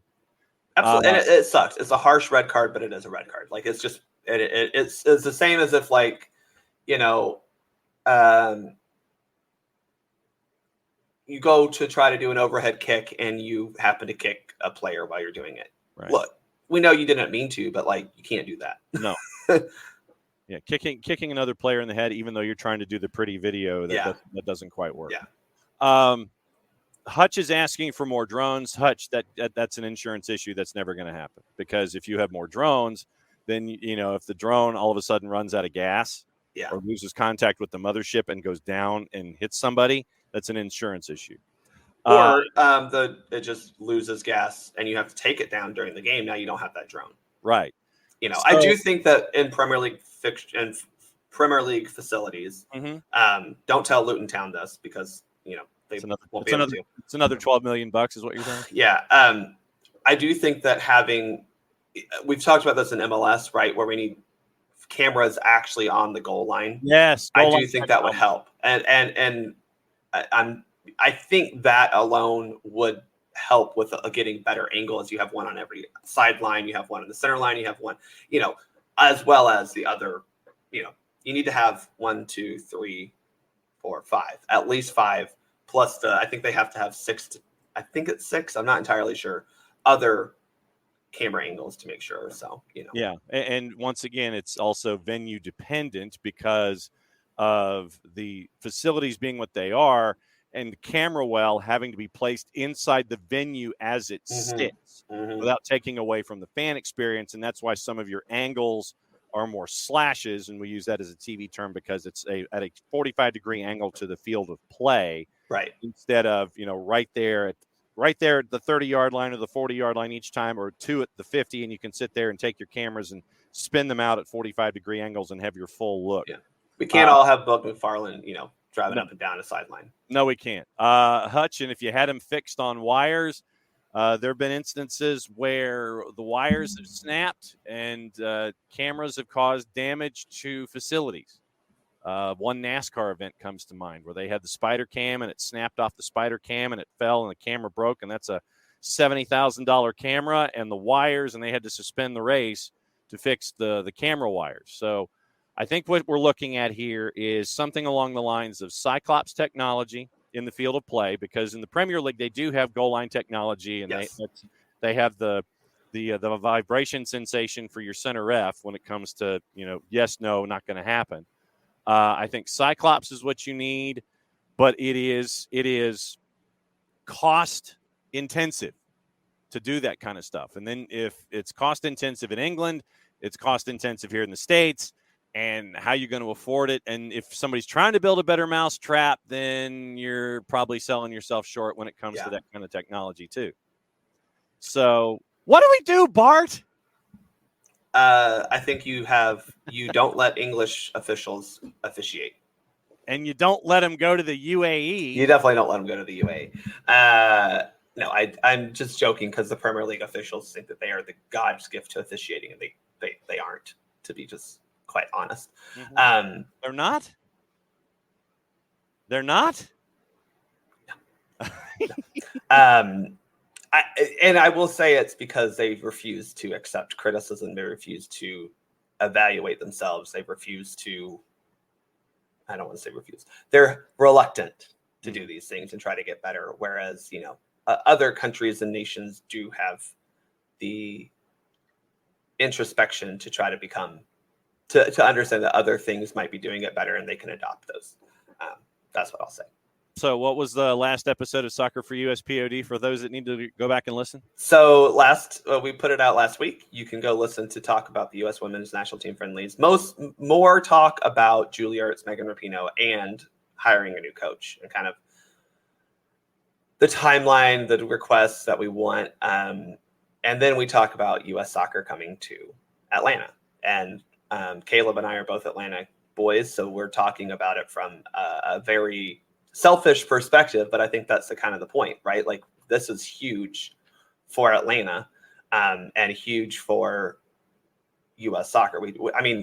Absolutely. And it sucks. It's a harsh red card, but it is a red card. Like, it's just, it's the same as if, like, you go to try to do an overhead kick and you happen to kick a player while you're doing it. Right. Look, we know you didn't mean to, but, like, you can't do that. No. Yeah, kicking another player in the head, even though you're trying to do the pretty video, that doesn't quite work. Yeah. Hutch is asking for more drones. Hutch, that's an insurance issue that's never going to happen, because if you have more drones, then if the drone all of a sudden runs out of gas or loses contact with the mothership and goes down and hits somebody, that's an insurance issue. Or it just loses gas and you have to take it down during the game. Now you don't have that drone. Right. So, I do think that in Premier League facilities, don't tell Luton Town this because they won't be able to. It's another $12 million is what you're saying. Yeah. I do think that we've talked about this in MLS, right, where we need cameras actually on the goal line. Yes, I do think that would help, and I think that alone would help with getting better angles. You have one on every sideline, you have one on the center line, you have one, as well as the other. You need to have 1, 2, 3, 4, 5, at least 5, plus I think they have to have 6. I think it's 6. I'm not entirely sure. Other camera angles to make sure. So, Yeah. And once again, it's also venue dependent because of the facilities being what they are and the camera well having to be placed inside the venue as it sits without taking away from the fan experience. And that's why some of your angles are more slashes. And we use that as a TV term because it's at a 45-degree angle to the field of play. Right. Instead of, right there at the 30-yard line or the 40-yard line each time, or 2 at the 50, and you can sit there and take your cameras and spin them out at 45-degree angles and have your full look. Yeah. We can't all have Buck McFarland, driving up and down a sideline. No, we can't. Hutch, and if you had him fixed on wires, there have been instances where the wires have snapped and cameras have caused damage to facilities. One NASCAR event comes to mind where they had the spider cam and it snapped off the spider cam and it fell and the camera broke, and that's a $70,000 camera and the wires, and they had to suspend the race to fix the camera wires. So I think what we're looking at here is something along the lines of Cyclops technology in the field of play, because in the Premier League they do have goal line technology, and they have the vibration sensation for your center ref when it comes to yes, no, not going to happen. I think Cyclops is what you need, but it is cost intensive to do that kind of stuff. And then if it's cost intensive in England, it's cost intensive here in the States. And how you're going to afford it. And if somebody's trying to build a better mousetrap, then you're probably selling yourself short when it comes to that kind of technology too. So what do we do, Bart? I think you don't let English officials officiate. And you don't let them go to the UAE. You definitely don't let them go to the UAE. No, I'm just joking because the Premier League officials think that they are the God's gift to officiating, and they aren't, to be just quite honest. They're not? They're not? No. I will say it's because they refuse to accept criticism. They refuse to evaluate themselves. They refuse to, I don't want to say refuse. They're reluctant to do these things and try to get better. Whereas, other countries and nations do have the introspection to try to become, to understand that other things might be doing it better and they can adopt those. That's what I'll say. So what was the last episode of Soccer for USPOD for those that need to go back and listen? So we put it out last week. You can go listen to talk about the U.S. women's national team friendlies. More talk about Julia Ertz, Megan Rapinoe, and hiring a new coach and kind of the timeline, the requests that we want. And then we talk about U.S. soccer coming to Atlanta. And Caleb and I are both Atlanta boys, so we're talking about it from a very selfish perspective, but I think that's the point, right? Like, this is huge for Atlanta, and huge for U.S. soccer.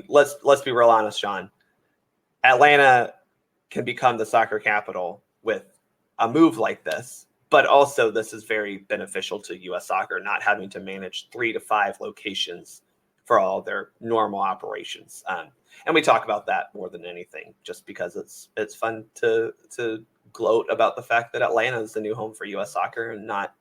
Let's be real honest, Sean. Atlanta can become the soccer capital with a move like this, but also this is very beneficial to U.S. soccer, not having to manage 3 to 5 locations for all their normal operations. And we talk about that more than anything, just because it's fun to gloat about the fact that Atlanta is the new home for U.S. soccer and not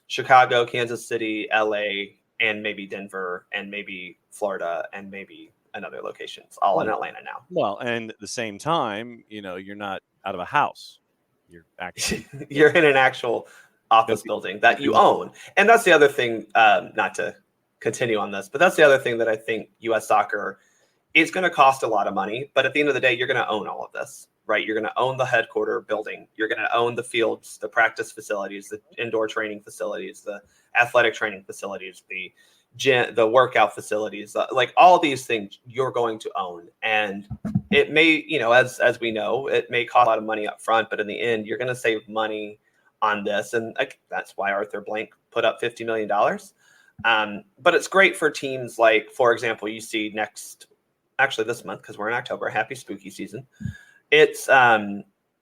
Chicago, Kansas City, LA, and maybe Denver, and maybe Florida, and maybe another location. It's all in Atlanta now. Well, and at the same time, you're not out of a house. You're actually you're in an actual office building that you own. And that's the other thing, not to continue on this, but that's the other thing that I think U.S. soccer is going to cost a lot of money. But at the end of the day, you're going to own all of this, right? You're going to own the headquarter building. You're going to own the fields, the practice facilities, the indoor training facilities, the athletic training facilities, the gym, the workout facilities, like all these things you're going to own. And it may, as we know, it may cost a lot of money up front, but in the end, you're going to save money on this. And that's why Arthur Blank put up $50 million. But it's great for teams like, for example, you see this month, because we're in October, happy spooky season. It's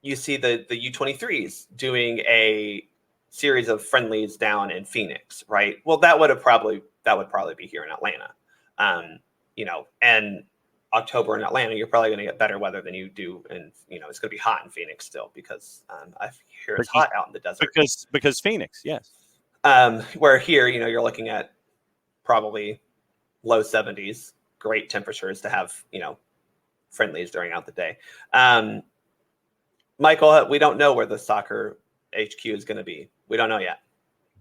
you see the U23s doing a series of friendlies down in Phoenix, right? Well, that would probably be here in Atlanta. And October in Atlanta, you're probably going to get better weather than you do, and it's going to be hot in Phoenix still, because I hear it's hot out in the desert. Because Phoenix, yes. Where here, you're looking at probably low 70s, great temperatures to have, friendlies out the day. Michael, we don't know where the soccer HQ is going to be. We don't know yet.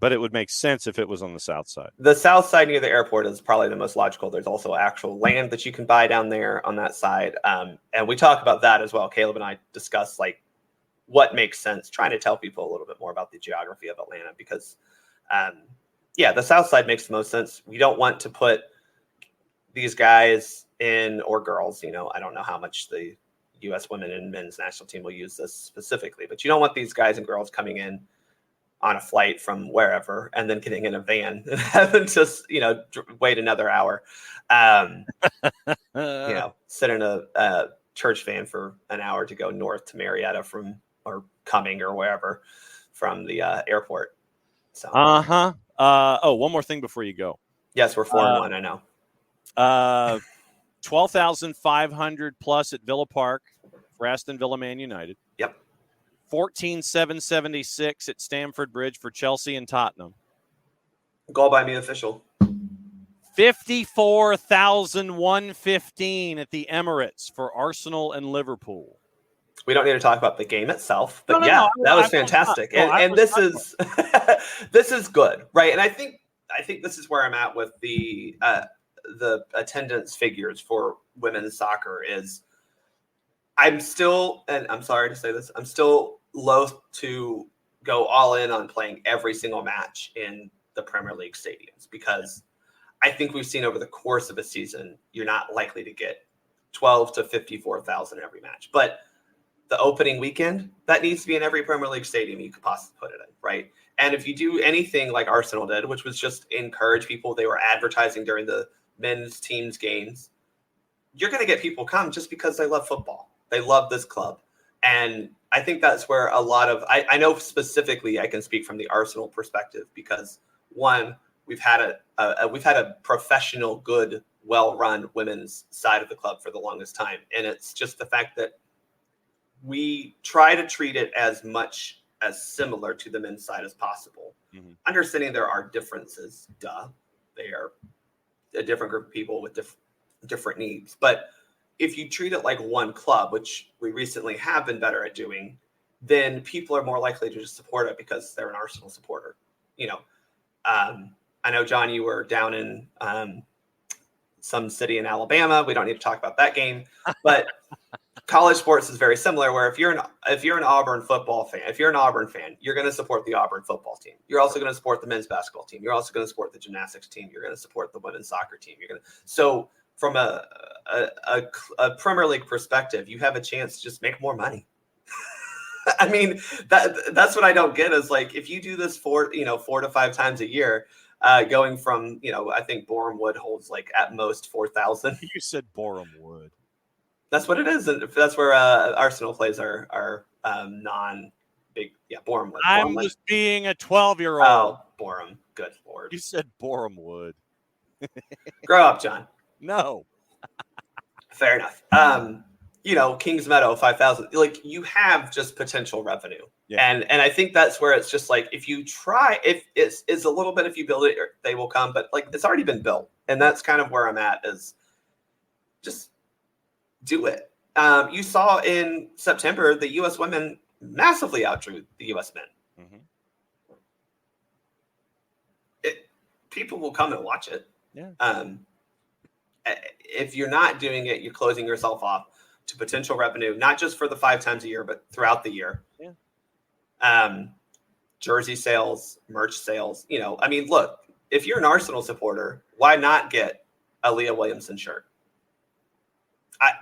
But it would make sense if it was on the south side. The south side near the airport is probably the most logical. There's also actual land that you can buy down there on that side. And we talk about that as well. Caleb and I discuss what makes sense, trying to tell people a little bit more about the geography of Atlanta, because the south side makes the most sense. We don't want to put these guys in, or girls, I don't know how much the U.S. women and men's national team will use this specifically, but you don't want these guys and girls coming in on a flight from wherever and then getting in a van and having to, wait another hour, sit in a church van for an hour to go north to Marietta or Cumming or wherever from the airport. So, one more thing before you go. Yes, we're 4-1. I know. 12,500 plus at Villa Park for Aston Villa Man United. Yep. 14,776 at Stamford Bridge for Chelsea and Tottenham. Goal by me official. 54,115 at the Emirates for Arsenal and Liverpool. We don't need to talk about the game itself, but that was fantastic. This is good, right? And I think this is where I'm at with the attendance figures for women's soccer. Is I'm still, and I'm sorry to say this, I'm still loath to go all in on playing every single match in the Premier League stadiums, because I think we've seen over the course of a season, you're not likely to get 12 to 54,000 every match. But the opening weekend, that needs to be in every Premier League stadium you could possibly put it in, right? And if you do anything like Arsenal did, which was just encourage people, they were advertising during the men's team's games, you're going to get people come just because they love football. They love this club. And I think that's where a lot of, I know specifically I can speak from the Arsenal perspective, because one, we've had a professional, good, well-run women's side of the club for the longest time. And it's just the fact that we try to treat it as much as similar to the men's side as possible. Mm-hmm. Understanding there are differences. They are a different group of people with different needs. But if you treat it like one club, which we recently have been better at doing, then people are more likely to just support it because they're an Arsenal supporter. I know, John, you were down in some city in Alabama. We don't need to talk about that game, but college sports is very similar, where if you're an Auburn football fan, if you're an Auburn fan, you're going to support the Auburn football team. You're also going to support the men's basketball team. You're also going to support the gymnastics team. You're going to support the women's soccer team. So from a Premier League perspective, you have a chance to just make more money. I mean, that's what I don't get is, like, if you do this 4 to 5 times a year, going from, I think Boreham Wood holds like at most 4,000. You said Boreham Wood. That's what it is. And that's where Arsenal plays our non-big. Yeah, Boreham Wood. I'm just being a 12-year-old. Oh, Boreham. Good Lord. You said Boreham Wood. Grow up, John. No. Fair enough. Kings Meadow, 5,000. Like, you have just potential revenue. Yeah. And I think that's where it's just like, if you try, if it's a little bit, if you build it, they will come. But like, it's already been built. And that's kind of where I'm at, is just do it. You saw in September, the U.S. women massively outdrew the U.S. men. Mm-hmm. People will come and watch it. Yeah. If you're not doing it, you're closing yourself off to potential revenue, not just for the 5 times a year, but throughout the year. Yeah. Jersey sales, merch sales. I mean, look, if you're an Arsenal supporter, why not get a Leah Williamson shirt? I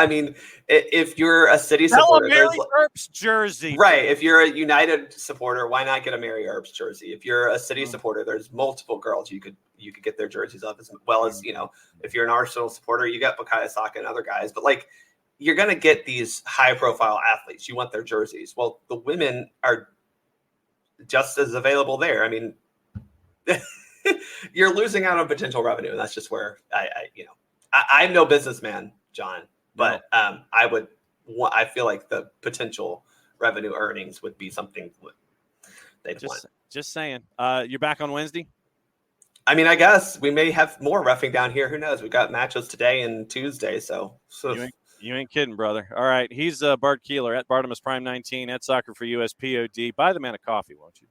mean, if you're a City supporter, Mary Earps jersey. Right. If you're a United supporter, why not get a Mary Earps jersey? If you're a City supporter, there's multiple girls you could get their jerseys of, as well as, if you're an Arsenal supporter, you got Bukayo Saka and other guys. But you're going to get these high profile athletes. You want their jerseys. Well, the women are just as available there. I mean, you're losing out on potential revenue. And that's just where I'm no businessman, John, but I feel like the potential revenue earnings would be something they'd want. Just saying. You're back on Wednesday? I mean, I guess we may have more reffing down here. Who knows? We've got matches today and Tuesday. So you ain't kidding, brother. All right. He's Bart Keeler at Bartimus Prime 19 at Soccer for US POD. Buy the man a coffee, won't you?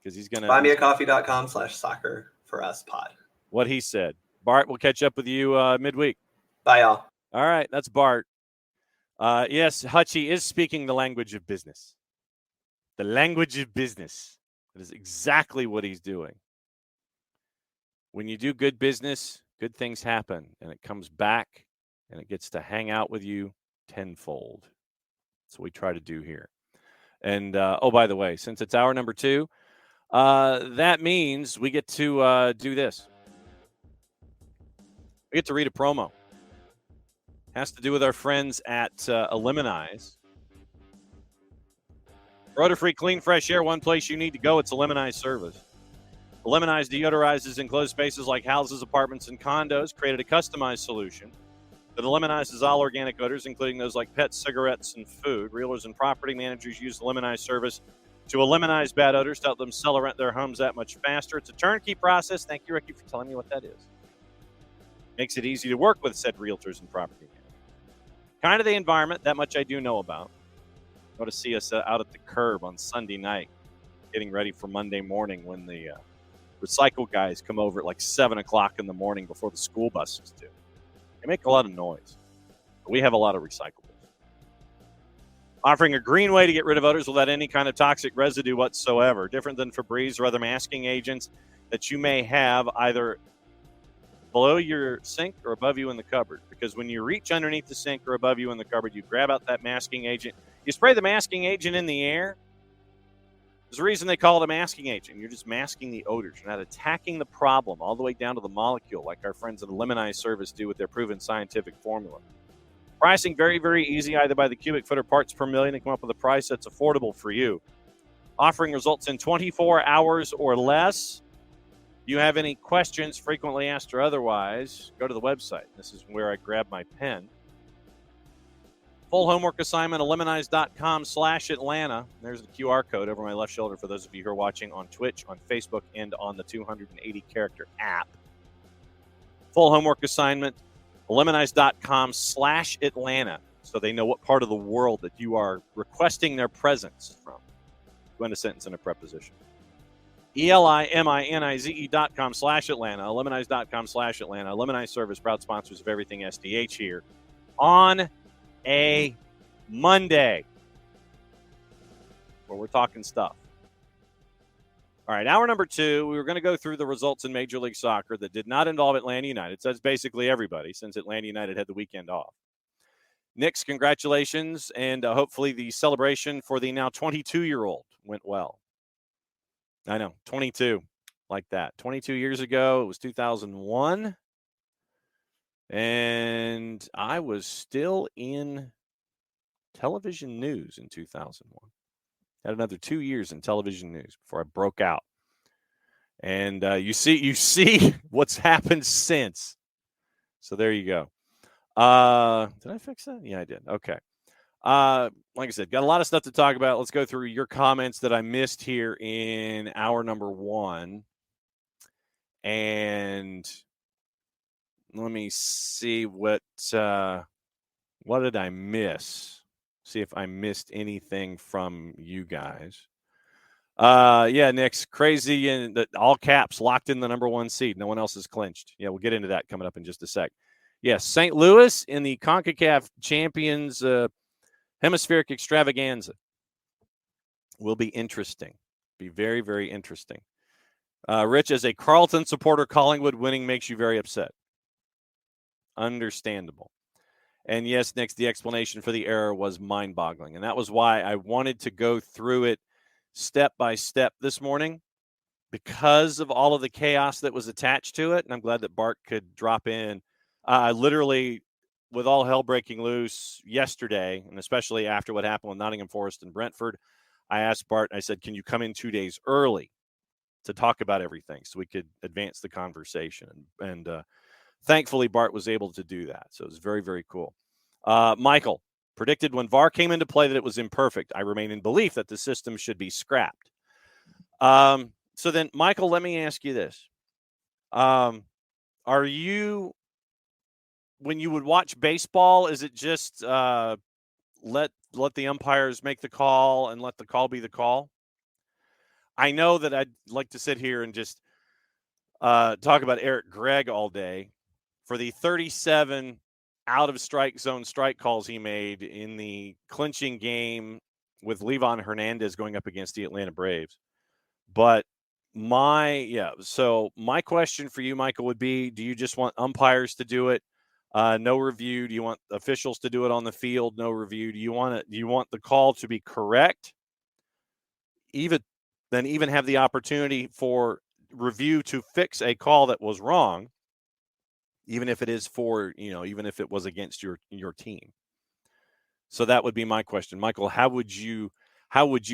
Because he's going to buymeacoffee.com/soccer for us pod. What he said. Bart, we'll catch up with you midweek. Bye, y'all. All right. That's Bart. Yes, Hutchie is speaking the language of business. The language of business. That is exactly what he's doing. When you do good business, good things happen, and it comes back, and it gets to hang out with you tenfold. That's what we try to do here. And, by the way, since it's hour number 2, that means we get to do this. We get to read a promo. Has to do with our friends at Eliminize. Rotor-free, clean, fresh air, one place you need to go. It's Eliminize service. Eliminize deodorizes enclosed spaces like houses, apartments, and condos, created a customized solution that eliminizes all organic odors, including those like pets, cigarettes, and food. Realtors and property managers use the Eliminize service to eliminate bad odors to help them sell or rent their homes that much faster. It's a turnkey process. Thank you, Ricky, for telling me what that is. Makes it easy to work with said realtors and property managers. Kind of the environment, that much I do know about. Go to see us out at the curb on Sunday night, getting ready for Monday morning when the recycle guys come over at like 7 o'clock in the morning before the school buses do. They make a lot of noise. But we have a lot of recyclables. Offering a green way to get rid of odors without any kind of toxic residue whatsoever. Different than Febreze or other masking agents that you may have either below your sink or above you in the cupboard. Because when you reach underneath the sink or above you in the cupboard, you grab out that masking agent. You spray the masking agent in the air. There's a reason they call it a masking agent. You're just masking the odors. You're not attacking the problem all the way down to the molecule like our friends at Eliminize Service do with their proven scientific formula. Pricing very, very easy, either by the cubic foot or parts per million, and come up with a price that's affordable for you. Offering results in 24 hours or less. If you have any questions, frequently asked or otherwise, go to the website. This is where I grab my pen. Full homework assignment, eliminize.com/Atlanta. There's the QR code over my left shoulder for those of you who are watching on Twitch, on Facebook, and on the 280-character app. Full homework assignment, eliminize.com/Atlanta, so they know what part of the world that you are requesting their presence from. Go into a sentence and a preposition. ELIMINIZE.com/Atlanta, eliminize.com/Atlanta. Eliminize Service, proud sponsors of everything SDH here on a Monday, where we're talking stuff. All right, hour number 2, we were going to go through the results in Major League Soccer that did not involve Atlanta United. So that's basically everybody, since Atlanta United had the weekend off. Knicks, congratulations, and hopefully the celebration for the now 22-year-old went well. I know, 22, like that. 22 years ago, it was 2001. And I was still in television news in 2001. Had another 2 years in television news before I broke out. And you see what's happened since. So there you go. Did I fix that? Yeah, I did. Okay. Like I said, got a lot of stuff to talk about. Let's go through your comments that I missed here in hour number 1. And let me see what did I miss? See if I missed anything from you guys. Yeah, Nick's crazy and all caps locked in the number 1 seed. No one else is clinched. Yeah, we'll get into that coming up in just a sec. Yes, St. Louis in the CONCACAF Champions Hemispheric Extravaganza will be interesting. Be very, very interesting. Rich, as a Carlton supporter, Collingwood winning makes you very upset. Understandable. And yes, Nick, the explanation for the error was mind-boggling. And that was why I wanted to go through it step by step this morning, because of all of the chaos that was attached to it. And I'm glad that Bart could drop in. Literally, with all hell breaking loose yesterday, and especially after what happened with Nottingham Forest and Brentford, I asked Bart, I said, can you come in 2 days early to talk about everything so we could advance the conversation? And thankfully, Bart was able to do that. So it was very, very cool. Michael predicted when VAR came into play that it was imperfect. I remain in belief that the system should be scrapped. So then, Michael, let me ask you this. Are you, when you would watch baseball, is it just let the umpires make the call and let the call be the call? I know that I'd like to sit here and just talk about Eric Gregg all day for the 37 out of strike zone strike calls he made in the clinching game with Levon Hernandez going up against the Atlanta Braves. But so my question for you, Michael, would be, do you just want umpires to do it? No review? Do you want officials to do it on the field? No review? Do you want the call to be correct? Even have the opportunity for review to fix a call that was wrong, even if it is even if it was against your team. So that would be my question. Michael, how would you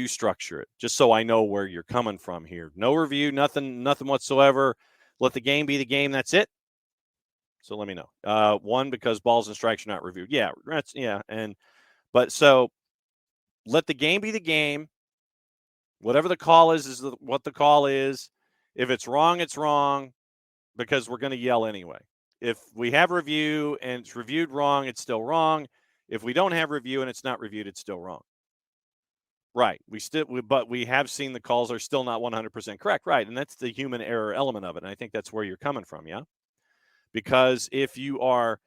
structure it? Just so I know where you're coming from here. No review, nothing whatsoever. Let the game be the game. That's it. So let me know. One, because balls and strikes are not reviewed. Yeah, so let the game be the game. Whatever the call is what the call is. If it's wrong, it's wrong, because we're going to yell anyway. If we have review and it's reviewed wrong, it's still wrong. If we don't have review and it's not reviewed, it's still wrong. Right. But we have seen the calls are still not 100% correct. Right. And that's the human error element of it. And I think that's where you're coming from. Yeah. Because if you are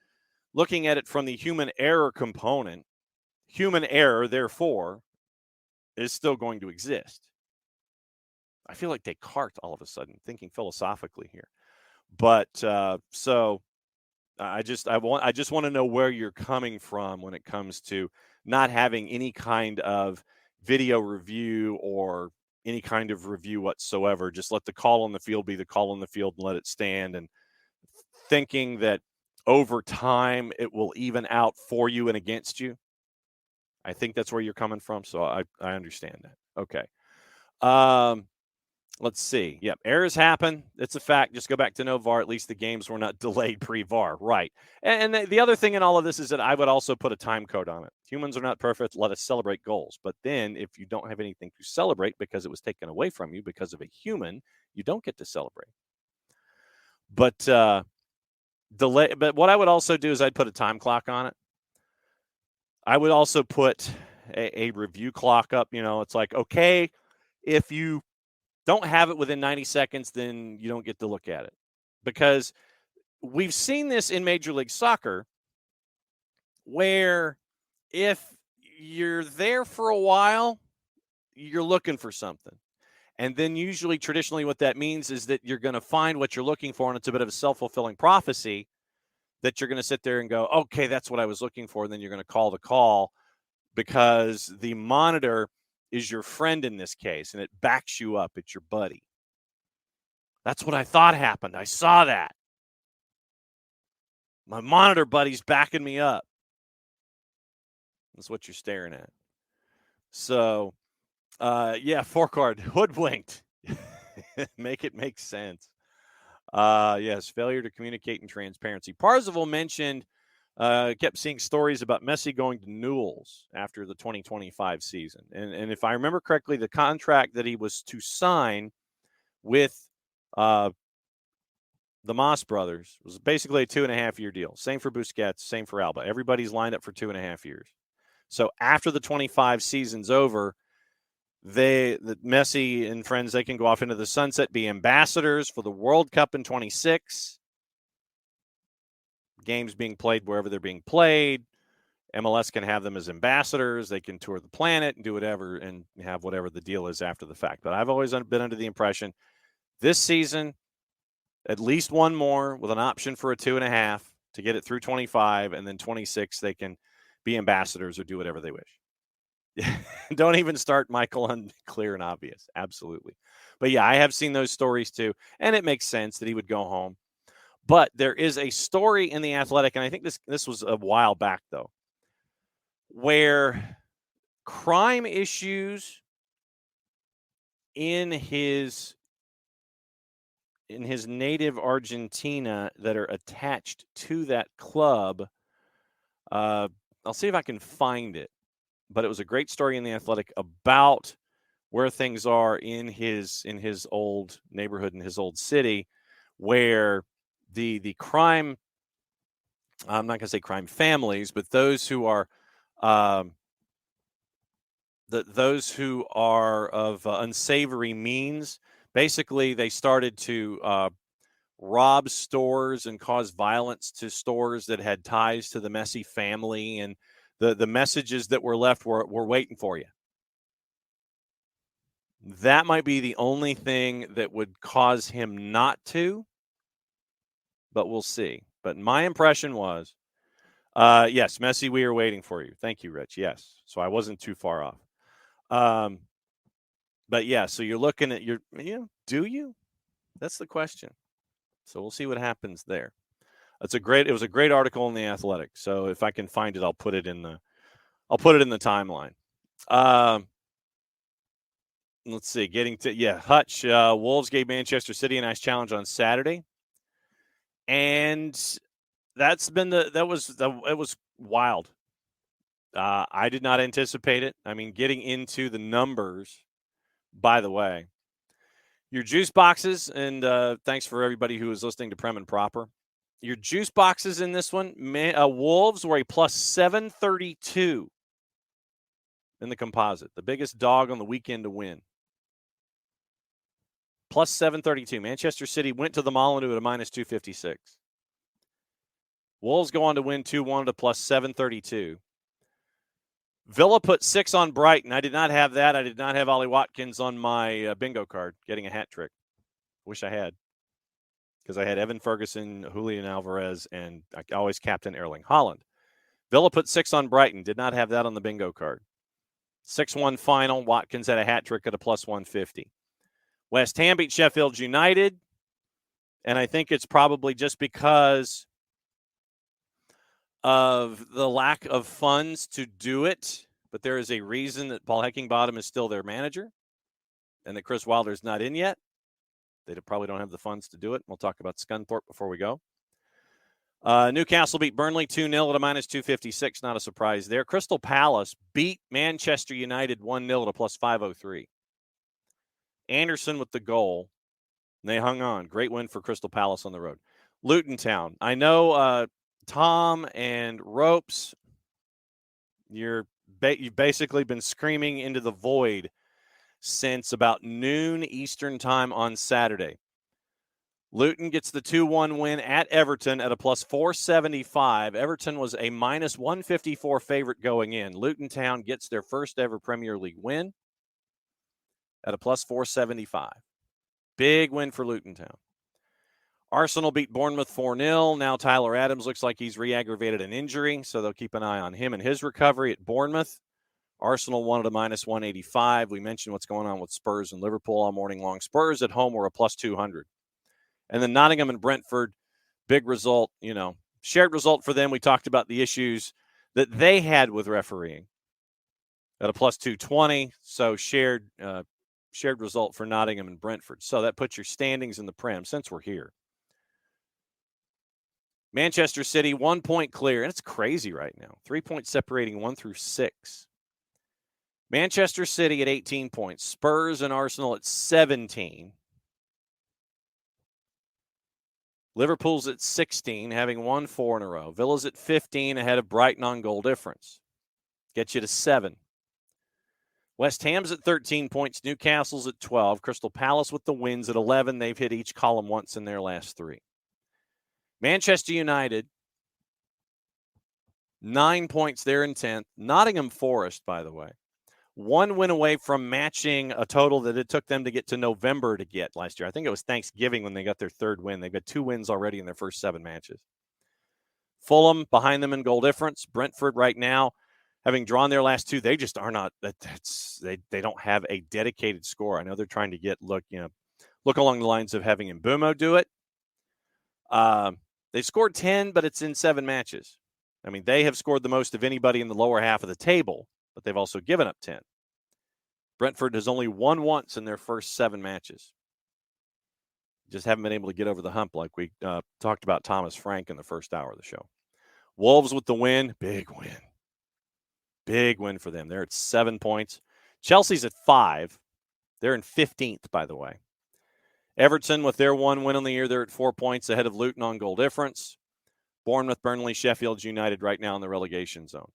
looking at it from the human error component, human error, therefore, is still going to exist. I feel like Descartes all of a sudden, thinking philosophically here. But so I just want to know where you're coming from when it comes to not having any kind of video review or any kind of review whatsoever. Just let the call on the field be the call on the field and let it stand, and thinking that over time it will even out for you and against you. I think that's where you're coming from. So I understand that. Okay. Let's see. Yep. Errors happen. It's a fact. Just go back to no VAR. At least the games were not delayed pre-VAR. Right. And the other thing in all of this is that I would also put a time code on it. Humans are not perfect. Let us celebrate goals. But then if you don't have anything to celebrate because it was taken away from you because of a human, you don't get to celebrate. But But what I would also do is I'd put a time clock on it. I would also put a review clock up. It's like, okay, if you don't have it within 90 seconds, then you don't get to look at it. Because we've seen this in Major League Soccer, where if you're there for a while, you're looking for something. And then usually, traditionally, what that means is that you're going to find what you're looking for, and it's a bit of a self-fulfilling prophecy that you're going to sit there and go, okay, that's what I was looking for, and then you're going to call the call because the monitor is your friend in this case, and it backs you up. It's your buddy. That's what I thought happened. I saw that. My monitor buddy's backing me up. That's what you're staring at. So, four card, hoodwinked. Make it make sense. Yes, failure to communicate and transparency. Parzival mentioned, kept seeing stories about Messi going to Newell's after the 2025 season. And if I remember correctly, the contract that he was to sign with the Moss brothers was basically a 2.5-year deal. Same for Busquets, same for Alba. Everybody's lined up for 2.5 years. So after the 25 season's over, the Messi and friends, they can go off into the sunset, be ambassadors for the World Cup in 26. games being played wherever they're being played. MLS can have them as ambassadors. They can tour the planet and do whatever and have whatever the deal is after the fact. But I've always been under the impression this season, at least one more with an option for a 2.5 to get it through 25, and then 26 they can be ambassadors or do whatever they wish. Don't even start Michael on clear and obvious. Absolutely. But yeah, I have seen those stories too, and it makes sense that he would go home. But there is a story in The Athletic, and I think this was a while back though, where crime issues in his native Argentina that are attached to that club. I'll see if I can find it, but it was a great story in The Athletic about where things are in his old neighborhood, in his old city, where the crime, I'm not going to say crime families, but those who are those who are of unsavory means, basically they started to rob stores and cause violence to stores that had ties to the Messi family, and the messages that were left were waiting for you. That might be the only thing that would cause him not to, but we'll see. But my impression was, yes, Messi, we are waiting for you. Thank you, Rich. Yes. So I wasn't too far off. But yeah, so you're looking at do you? That's the question. So we'll see what happens there. It was a great article in The Athletic. So if I can find it, I'll put it in the timeline. Let's see, Hutch, Wolves gave Manchester City a nice challenge on Saturday. And it was wild. I did not anticipate it. I mean, getting into the numbers, by the way, your juice boxes, and thanks for everybody who is listening to Prem and Proper. Your juice boxes in this one, Wolves were a plus 732 in the composite, the biggest dog on the weekend to win. Plus 732. Manchester City went to the Molineux at a minus 256. Wolves go on to win 2-1 to plus 732. Villa put 6 on Brighton. I did not have that. I did not have Ollie Watkins on my bingo card, getting a hat trick. Wish I had, because I had Evan Ferguson, Julian Alvarez, and I always captain Erling Haaland. Villa put 6 on Brighton. Did not have that on the bingo card. 6-1 final. Watkins had a hat trick at a plus 150. West Ham beat Sheffield United, and I think it's probably just because of the lack of funds to do it, but there is a reason that Paul Heckingbottom is still their manager and that Chris Wilder's not in yet. They probably don't have the funds to do it. We'll talk about Scunthorpe before we go. Newcastle beat Burnley 2-0 at a minus 256. Not a surprise there. Crystal Palace beat Manchester United 1-0 at a plus 503. Anderson with the goal. And they hung on. Great win for Crystal Palace on the road. Luton Town. I know Tom and Ropes, you've basically been screaming into the void since about noon Eastern time on Saturday. Luton gets the 2-1 win at Everton at a plus 475. Everton was a minus 154 favorite going in. Luton Town gets their first ever Premier League win at a plus 475. Big win for Luton Town. Arsenal beat Bournemouth 4-0. Now Tyler Adams looks like he's re-aggravated an injury, so they'll keep an eye on him and his recovery at Bournemouth. Arsenal won at a minus 185. We mentioned what's going on with Spurs and Liverpool all morning long. Spurs at home were a plus 200. And then Nottingham and Brentford, big result, shared result for them. We talked about the issues that they had with refereeing at a plus 220. So shared result for Nottingham and Brentford. So that puts your standings in the Prem since we're here. Manchester City, 1 point clear. And it's crazy right now. 3 points separating 1 through 6. Manchester City at 18 points. Spurs and Arsenal at 17. Liverpool's at 16, having won 4 in a row. Villa's at 15, ahead of Brighton on goal difference. Gets you to 7. West Ham's at 13 points. Newcastle's at 12. Crystal Palace with the wins at 11. They've hit each column once in their last 3. Manchester United 9 points there in 10th. Nottingham Forest, by the way, 1 win away from matching a total that it took them to get to November to get last year. I think it was Thanksgiving when they got their 3rd win. They've got 2 wins already in their first 7 matches. Fulham behind them in goal difference. Brentford right now, having drawn their last 2, they just are not. They don't have a dedicated score. I know they're trying to look along the lines of having Mbumo do it. They've scored 10, but it's in 7 matches. I mean, they have scored the most of anybody in the lower half of the table, but they've also given up 10. Brentford has only won once in their first 7 matches. Just haven't been able to get over the hump like we talked about Thomas Frank in the first hour of the show. Wolves with the win. Big win. Big win for them. They're at 7 points. Chelsea's at 5. They're in 15th, by the way. Everton, with their 1 win on the year, they're at 4 points ahead of Luton on goal difference. Bournemouth, Burnley, Sheffield United right now in the relegation zone.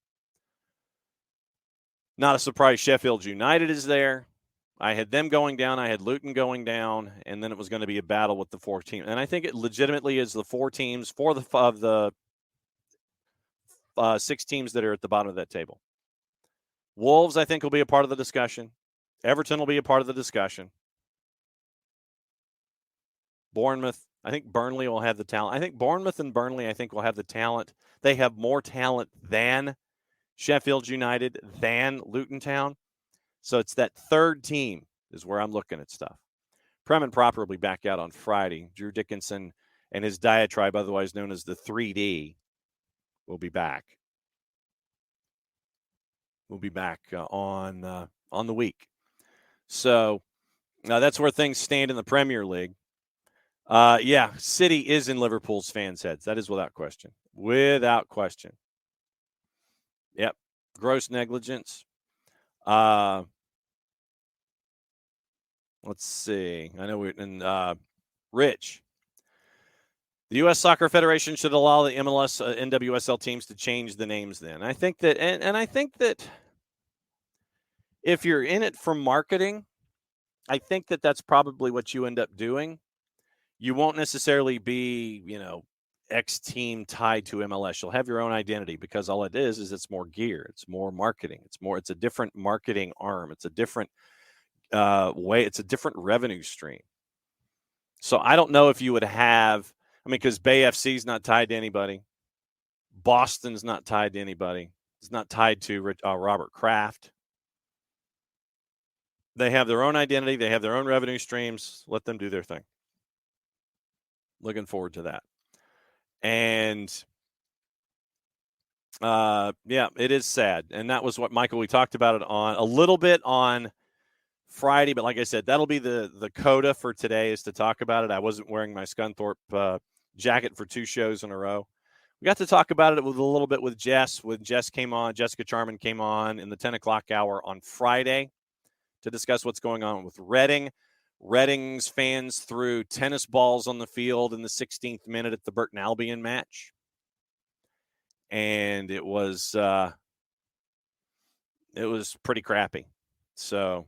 Not a surprise Sheffield United is there. I had them going down. I had Luton going down. And then it was going to be a battle with the 4 teams. And I think it legitimately is the 4 teams of the 6 teams that are at the bottom of that table. Wolves, I think, will be a part of the discussion. Everton will be a part of the discussion. Bournemouth, I think Burnley will have the talent. I think Bournemouth and Burnley, will have the talent. They have more talent than Sheffield United, than Luton Town. So it's that 3rd team is where I'm looking at stuff. Prem and Proper will be back out on Friday. Drew Dickinson and his diatribe, otherwise known as the 3D, will be back. We'll be back on the week. So that's where things stand in the Premier League. City is in Liverpool's fans' heads. That is without question. Without question. Yep. Gross negligence. Let's see. I know Rich. The U.S. Soccer Federation should allow the MLS, NWSL teams to change the names then. I think that, and I think that if you're in it for marketing, I think that that's probably what you end up doing. You won't necessarily be, X team tied to MLS. You'll have your own identity because all it is it's more gear. It's more marketing. It's a different marketing arm. It's a different way. It's a different revenue stream. So I don't know if you would have, because Bay FC is not tied to anybody. Boston's not tied to anybody. It's not tied to Robert Kraft. They have their own identity. They have their own revenue streams. Let them do their thing. Looking forward to that. And, it is sad. And that was what, Michael, we talked about it on a little bit on Friday. But like I said, that'll be the coda for today is to talk about it. I wasn't wearing my Scunthorpe jacket for 2 shows in a row. We got to talk about it with a little bit with Jess. When Jess came on, Jessica Charman came on in the 10 o'clock hour on Friday to discuss what's going on with Reading. Reading's fans threw tennis balls on the field in the 16th minute at the Burton Albion match. And it was pretty crappy. So,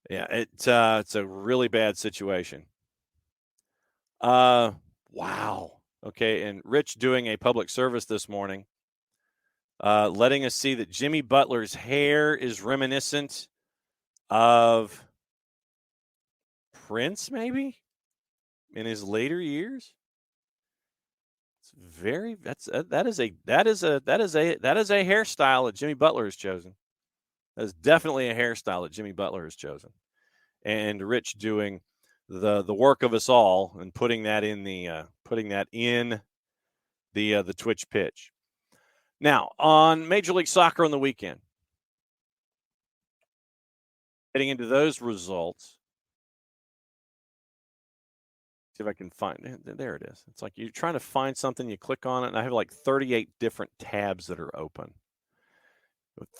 yeah, it's a really bad situation. Wow. Okay, and Rich doing a public service this morning, letting us see that Jimmy Butler's hair is reminiscent of Prince, maybe in his later years. It's that is a hairstyle that Jimmy Butler has chosen. That is definitely a hairstyle that Jimmy Butler has chosen, and Rich doing the work of us all and putting that in the Twitch pitch. Now on Major League Soccer on the weekend, getting into those results. See if I can find it. There it is. It's like you're trying to find something, you click on it, and I have like 38 different tabs that are open.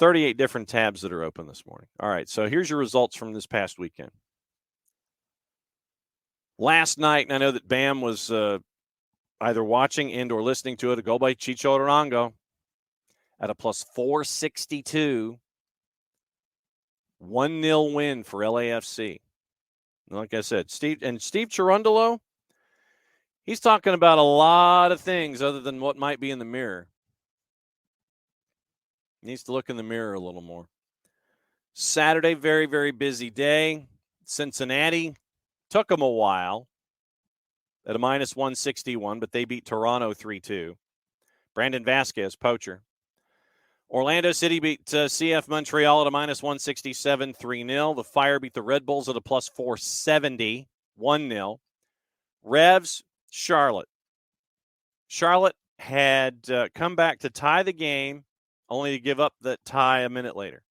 38 different tabs that are open this morning. All right, so here's your results from this past weekend. Last night, and I know that Bam was either watching and or listening to it, a goal by Chicho Arango at a plus 462. 1-0 win for LAFC. Like I said, Steve Cherundolo, he's talking about a lot of things other than what might be in the mirror. Needs to look in the mirror a little more. Saturday, very, very busy day. Cincinnati took them a while at a minus 161, but they beat Toronto 3-2. Brandon Vasquez, poacher. Orlando City beat CF Montreal at a minus 167, 3-0. The Fire beat the Red Bulls at a plus 470, 1-0. Revs, Charlotte. Charlotte had come back to tie the game, only to give up that tie a minute later.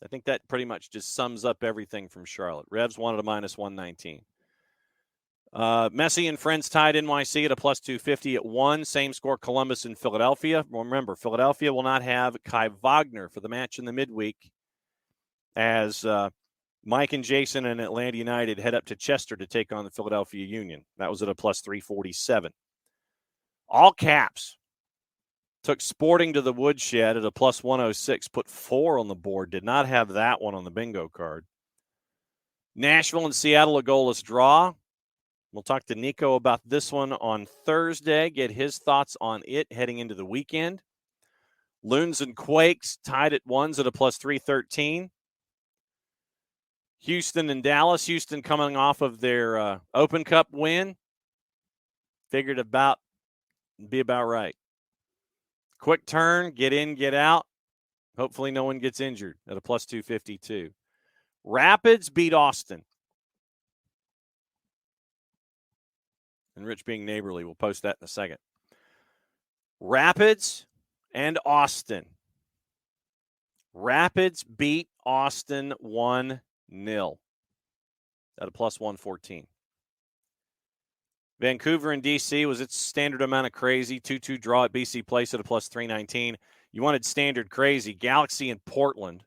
I think that pretty much just sums up everything from Charlotte. Revs won at a minus 119. Messi and friends tied NYC at a plus 250 at 1. Same score Columbus and Philadelphia. Remember, Philadelphia will not have Kai Wagner for the match in the midweek as Mike and Jason and Atlanta United head up to Chester to take on the Philadelphia Union. That was at a plus 347. All caps. Took Sporting to the woodshed at a plus 106, put 4 on the board. Did not have that one on the bingo card. Nashville and Seattle, a goalless draw. We'll talk to Nico about this one on Thursday, get his thoughts on it heading into the weekend. Loons and Quakes tied at ones at a plus 313. Houston and Dallas. Houston coming off of their Open Cup win. Figured be about right. Quick turn, get in, get out. Hopefully no one gets injured at a plus 252. Rapids beat Austin. And Rich being neighborly, we'll post that in a second. Rapids and Austin. Rapids beat Austin 1-0 at a plus 114. Vancouver and D.C. was its standard amount of crazy. 2-2 draw at BC Place at a plus 319. You wanted standard crazy. Galaxy and Portland.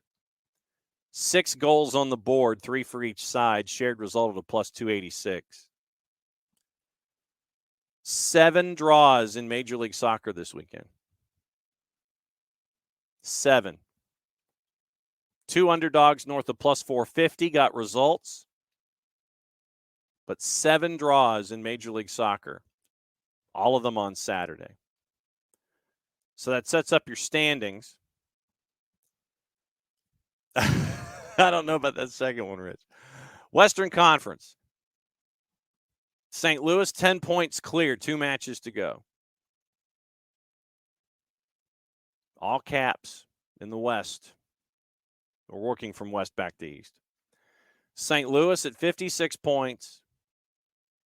6 goals on the board, 3 for each side. Shared result of a plus 286. 7 draws in Major League Soccer this weekend. 7. 2 underdogs north of plus 450 got results. But 7 draws in Major League Soccer, all of them on Saturday. So that sets up your standings. I don't know about that second one, Rich. Western Conference. St. Louis, 10 points clear, 2 matches to go. All caps in the West. We're working from West back to East. St. Louis at 56 points.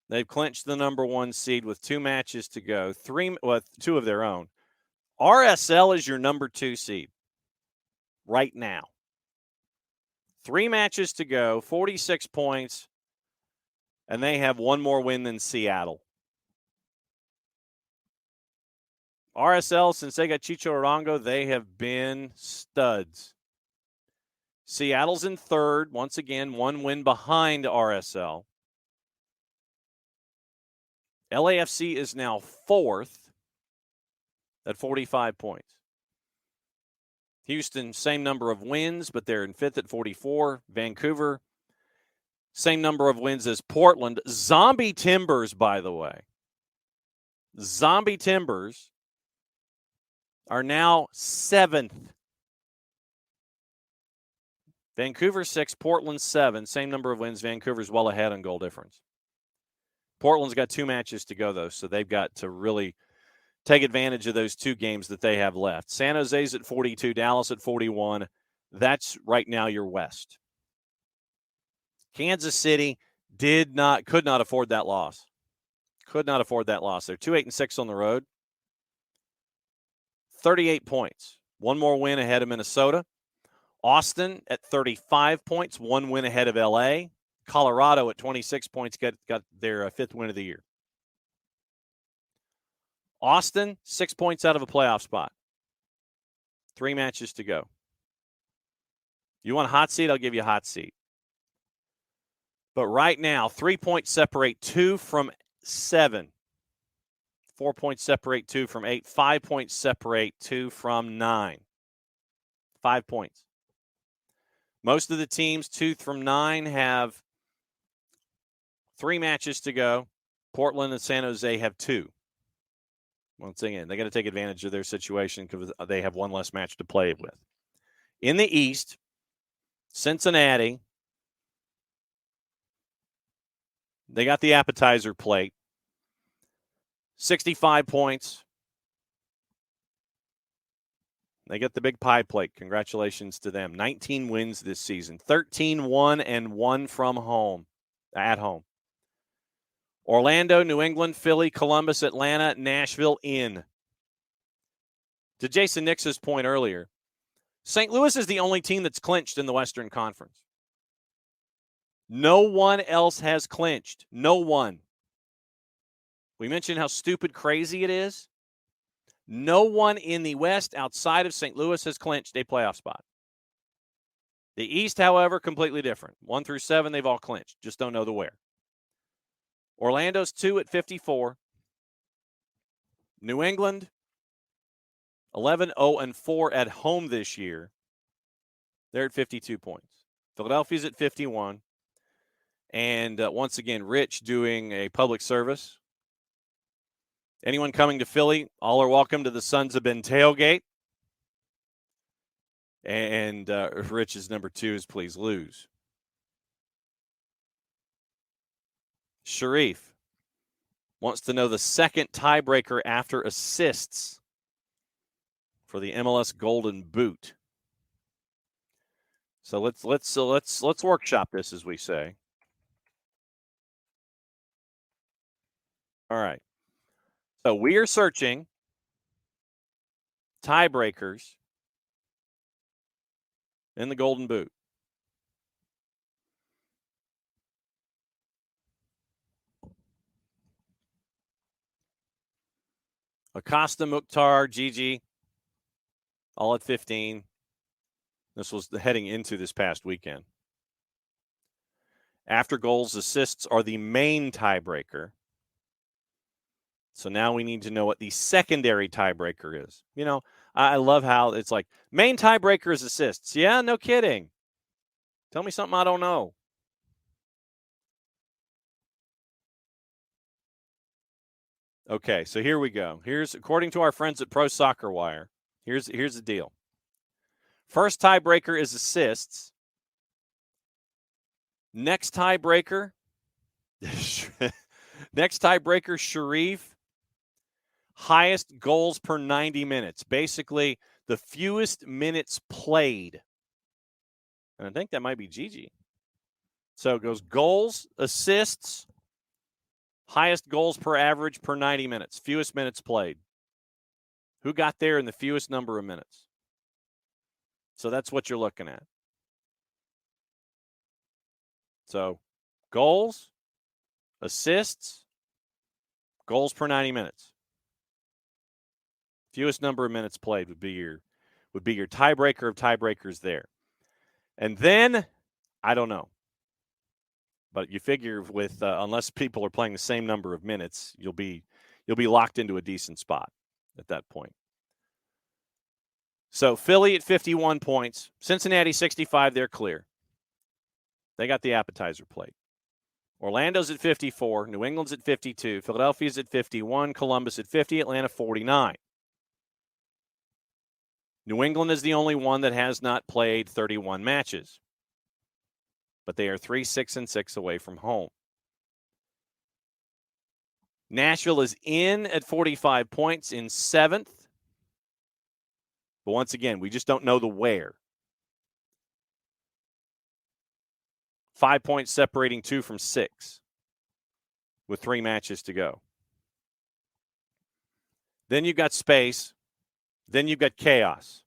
They've clinched the number 1 seed with 2 matches to go, 2 of their own. RSL is your number 2 seed right now. 3 matches to go, 46 points, and they have 1 more win than Seattle. RSL, since they got Chicho Arango, they have been studs. Seattle's in 3rd, once again, 1 win behind RSL. LAFC is now 4th at 45 points. Houston, same number of wins, but they're in 5th at 44. Vancouver, same number of wins as Portland. Zombie Timbers, by the way. Zombie Timbers are now 7th. Vancouver 6, Portland 7. Same number of wins. Vancouver's well ahead on goal difference. Portland's got 2 matches to go, though, so they've got to really take advantage of those 2 games that they have left. San Jose's at 42, Dallas at 41. That's right now your West. Kansas City could not afford that loss. Could not afford that loss. They're 2-8-6 on the road. 38 points. 1 more win ahead of Minnesota. Austin at 35 points, 1 win ahead of L.A. Colorado at 26 points got their 5th win of the year. Austin, 6 points out of a playoff spot. 3 matches to go. You want a hot seat? I'll give you a hot seat. But right now, 3 points separate 2 from 7. 4 points separate 2 from 8. 5 points separate 2 from 9. 5 points. Most of the teams, 2 from 9, have 3 matches to go. Portland and San Jose have 2. Once again, they got to take advantage of their situation because they have one less match to play with. In the East, Cincinnati, they got the appetizer plate. 65 points. They get the big pie plate. Congratulations to them. 19 wins this season. 13-1 and 1 from home, at home. Orlando, New England, Philly, Columbus, Atlanta, Nashville in. To Jason Nix's point earlier, St. Louis is the only team that's clinched in the Western Conference. No one else has clinched. No one. We mentioned how stupid crazy it is. No one in the West outside of St. Louis has clinched a playoff spot. The East, however, completely different. 1 through 7, they've all clinched. Just don't know the where. Orlando's 2 at 54. New England, 11-0-4 at home this year. They're at 52 points. Philadelphia's at 51. And once again, Rich doing a public service. Anyone coming to Philly, all are welcome to the Sons of Ben tailgate. And Rich's number 2 is please lose. Sharif wants to know the second tiebreaker after assists for the MLS Golden Boot. So let's workshop this, as we say. All right. So we are searching tiebreakers in the Golden Boot. Acosta, Mukhtar, Gigi, all at 15. This was the heading into this past weekend. After goals, assists are the main tiebreaker. So now we need to know what the secondary tiebreaker is. You know, I love how it's like, main tiebreaker is assists. Yeah, no kidding. Tell me something I don't know. Okay, so here we go. Here's, according to our friends at Pro Soccer Wire, here's the deal. First tiebreaker is assists. Next tiebreaker, Sharif. Highest goals per 90 minutes. Basically, the fewest minutes played. And I think that might be Gigi. So it goes goals, assists, highest goals per average per 90 minutes, fewest minutes played. Who got there in the fewest number of minutes? So that's what you're looking at. So goals, assists, goals per 90 minutes. Fewest number of minutes played would be your tiebreaker of tiebreakers there. And then, I don't know. But you figure with unless people are playing the same number of minutes, you'll be locked into a decent spot at that point. So Philly at 51 points, Cincinnati 65, they're clear. They got the appetizer plate. Orlando's at 54, New England's at 52, Philadelphia's at 51, Columbus at 50, Atlanta 49. New England is the only one that has not played 31 matches. But they are 3-6-6 away from home. Nashville is in at 45 points in 7th. But once again, we just don't know the where. 5 points separating 2 from 6 with 3 matches to go. Then you've got space. Then you've got chaos.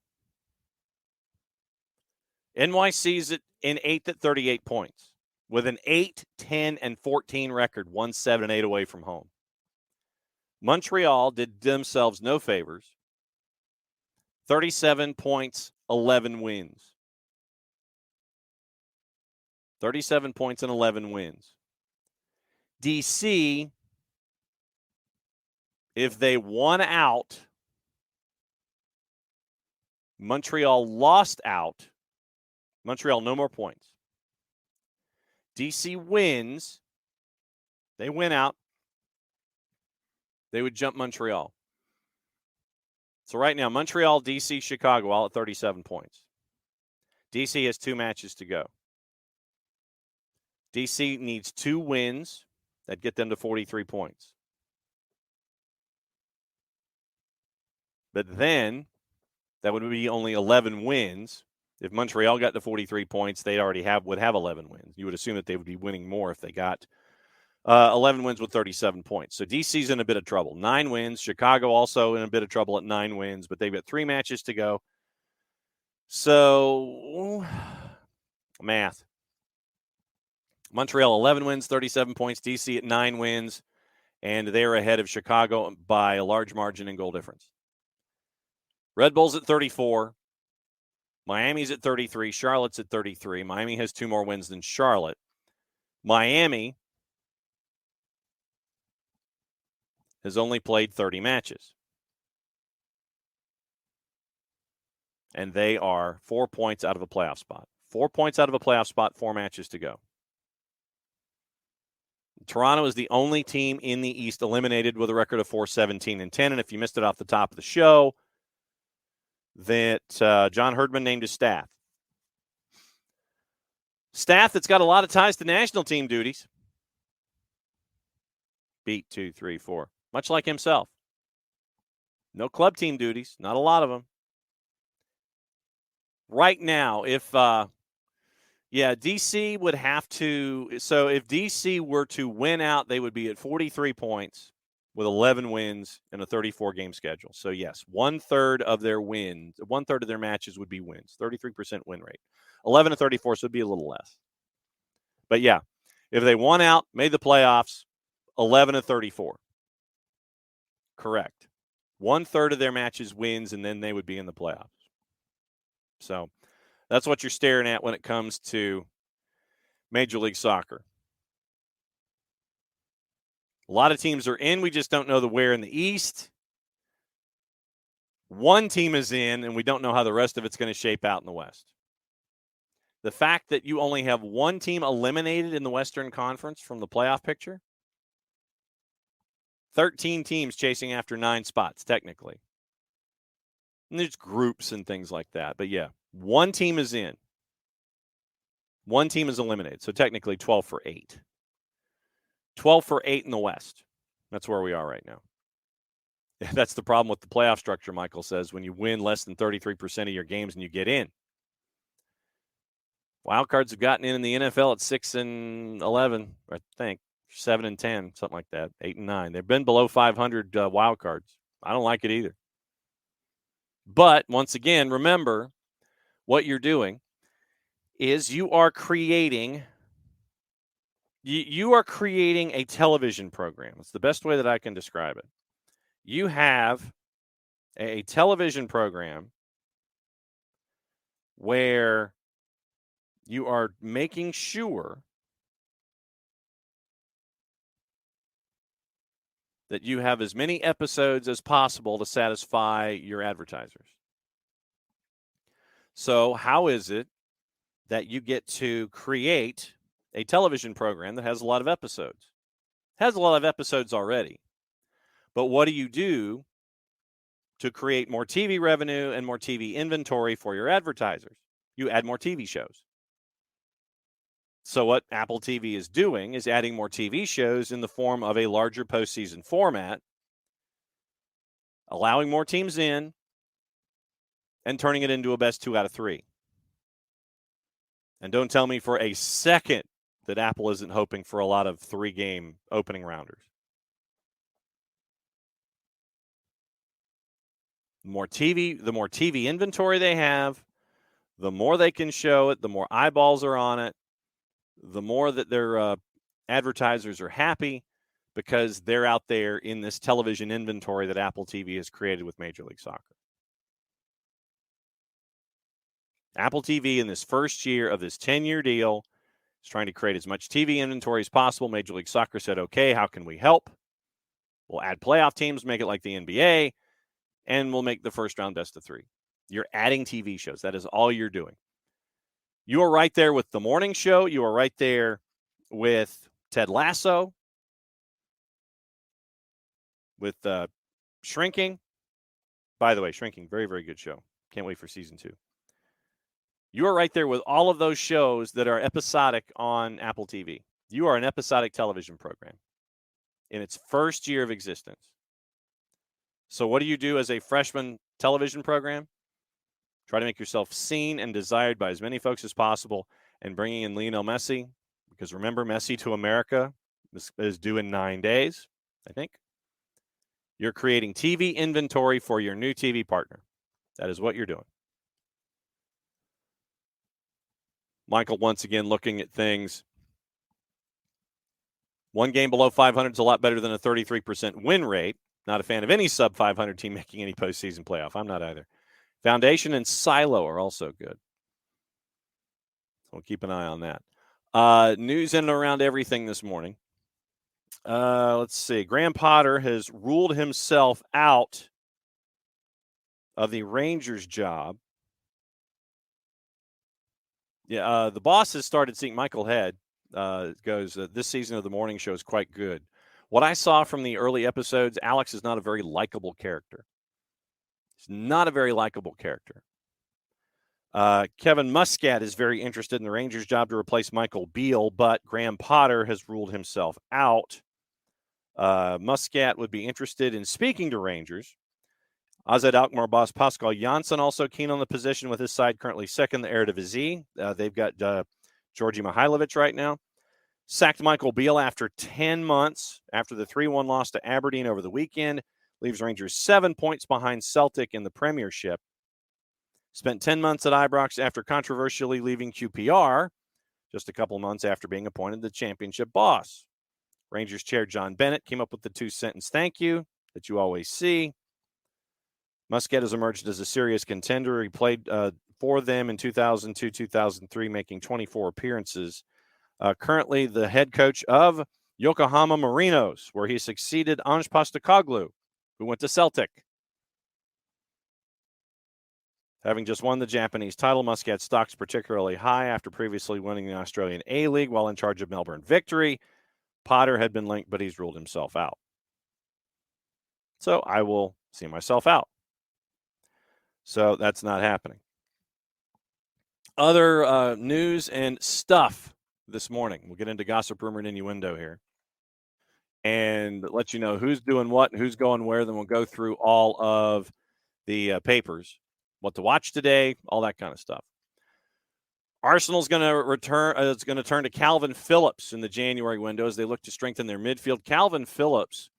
NYC's in 8th at 38 points with an 8-10-14 record, 1-7-8 away from home. Montreal did themselves no favors. 37 points, 11 wins. 37 points and 11 wins. DC, if they won out, Montreal lost out. Montreal, no more points. DC wins. They win out. They would jump Montreal. So right now, Montreal, DC, Chicago, all at 37 points. DC has 2 matches to go. DC needs 2 wins that get them to 43 points. But then that would be only 11 wins. If Montreal got to 43 points, they already would have 11 wins. You would assume that they would be winning more if they got 11 wins with 37 points. So DC's in a bit of trouble. 9 wins. Chicago also in a bit of trouble at 9 wins, but they've got 3 matches to go. So, math. Montreal 11 wins, 37 points. DC at 9 wins, and they're ahead of Chicago by a large margin in goal difference. Red Bulls at 34. Miami's at 33. Charlotte's at 33. Miami has 2 more wins than Charlotte. Miami has only played 30 matches. And they are 4 points out of a playoff spot. 4 points out of a playoff spot, 4 matches to go. Toronto is the only team in the East eliminated with a record of 4-17-10. And if you missed it off the top of the show, that John Herdman named his staff. Staff that's got a lot of ties to national team duties. Beat 2, 3, 4. Much like himself. No club team duties. Not a lot of them. Right now, if DC would have to. So if DC were to win out, they would be at 43 points with 11 wins and a 34-game schedule. So, yes, 1/3 of their wins, 1/3 of their matches would be wins, 33% win rate. 11 to 34, so it would be a little less. But, yeah, if they won out, made the playoffs, 11 to 34. Correct. 1/3 of their matches wins, and then they would be in the playoffs. So, that's what you're staring at when it comes to Major League Soccer. A lot of teams are in. We just don't know the where in the East. One team is in, and we don't know how the rest of it's going to shape out in the West. The fact that you only have one team eliminated in the Western Conference from the playoff picture, 13 teams chasing after 9 spots, technically. And there's groups and things like that. But, yeah, one team is in. One team is eliminated. So, technically, 12 for 8. 12 for 8 in the West. That's where we are right now. That's the problem with the playoff structure, Michael says, when you win less than 33% of your games and you get in. Wildcards have gotten in the NFL at 6-11, I think, 7-10, something like that, 8-9. They've been below 500 wildcards. I don't like it either. But, once again, remember, what you're doing is you are creating a television program. It's the best way that I can describe it. You have a television program where you are making sure that you have as many episodes as possible to satisfy your advertisers. So how is it that you get to create a television program that has a lot of episodes? It has a lot of episodes already. But what do you do to create more TV revenue and more TV inventory for your advertisers? You add more TV shows. So what Apple TV is doing is adding more TV shows in the form of a larger postseason format, allowing more teams in, and turning it into a best 2 out of 3. And don't tell me for a second that Apple isn't hoping for a lot of 3-game opening rounders. The more TV inventory they have, the more they can show it, the more eyeballs are on it, the more that their advertisers are happy because they're out there in this television inventory that Apple TV has created with Major League Soccer. Apple TV in this first year of this 10-year deal is trying to create as much TV inventory as possible. Major League Soccer said, okay, how can we help? We'll add playoff teams, make it like the NBA, and we'll make the first round best of 3. You're adding TV shows. That is all you're doing. You are right there with The Morning Show. You are right there with Ted Lasso, with Shrinking. By the way, Shrinking, very, very good show. Can't wait for season 2. You are right there with all of those shows that are episodic on Apple TV. You are an episodic television program in its first year of existence. So what do you do as a freshman television program? Try to make yourself seen and desired by as many folks as possible, and bringing in Lionel Messi, because remember, Messi to America is due in 9 days, I think. You're creating TV inventory for your new TV partner. That is what you're doing. Michael, once again, looking at things. One game below 500 is a lot better than a 33% win rate. Not a fan of any sub-500 team making any postseason playoff. I'm not either. Foundation and Silo are also good. So we'll keep an eye on that. News in and around everything this morning. Let's see. Graham Potter has ruled himself out of the Rangers job. Yeah, the boss has started seeing Michael Head. This season of the morning show is quite good. What I saw from the early episodes, Alex is not a very likable character. He's not a very likable character. Kevin Muscat is very interested in the Rangers job to replace Michael Beal, but Graham Potter has ruled himself out. Muscat would be interested in speaking to Rangers. Azad Alkmaar boss Pascal Janssen also keen on the position, with his side currently second the Eredivisie. They've got Georgi Mihailovic right now. Sacked Michael Beal after 10 months after the 3-1 loss to Aberdeen over the weekend. Leaves Rangers 7 points behind Celtic in the Premiership. Spent 10 months at Ibrox after controversially leaving QPR, just a couple months after being appointed the championship boss. Rangers chair John Bennett came up with the 2-sentence thank you that you always see. Muscat has emerged as a serious contender. He played for them in 2002-2003, making 24 appearances. Currently the head coach of Yokohama Marinos, where he succeeded Ange Postecoglou, who went to Celtic. Having just won the Japanese title, Muscat's stock's particularly high after previously winning the Australian A-League while in charge of Melbourne Victory. Potter had been linked, but he's ruled himself out. So I will see myself out. So that's not happening. Other news and stuff this morning. We'll get into gossip, rumor, and innuendo here and let you know who's doing what and who's going where. Then we'll go through all of the papers, what to watch today, all that kind of stuff. Arsenal's going to return. It's going to turn to Calvin Phillips in the January window as they look to strengthen their midfield. Calvin Phillips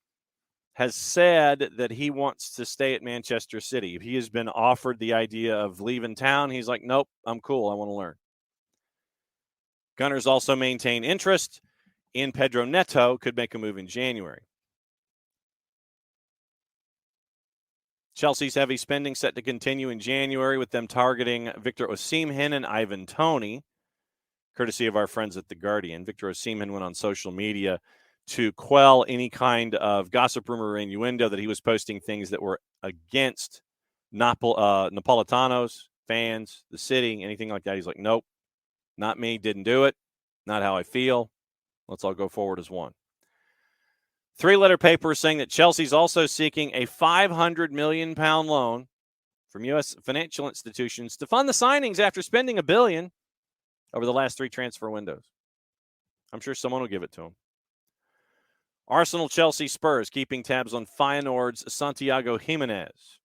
has said that he wants to stay at Manchester City. If he has been offered the idea of leaving town, he's like, nope, I'm cool. I want to learn. Gunners also maintain interest in Pedro Neto, could make a move in January. Chelsea's heavy spending set to continue in January, with them targeting Victor Osimhen and Ivan Toney, courtesy of our friends at The Guardian. Victor Osimhen went on social media to quell any kind of gossip, rumor, or innuendo that he was posting things that were against Napolitanos, fans, the city, anything like that. He's like, nope, not me, didn't do it, not how I feel. Let's all go forward as one. Three-letter paper saying that Chelsea's also seeking a £500 million loan from U.S. financial institutions to fund the signings after spending $1 billion over the last 3 transfer windows. I'm sure someone will give it to them. Arsenal, Chelsea, Spurs keeping tabs on Feyenoord's Santiago Jimenez.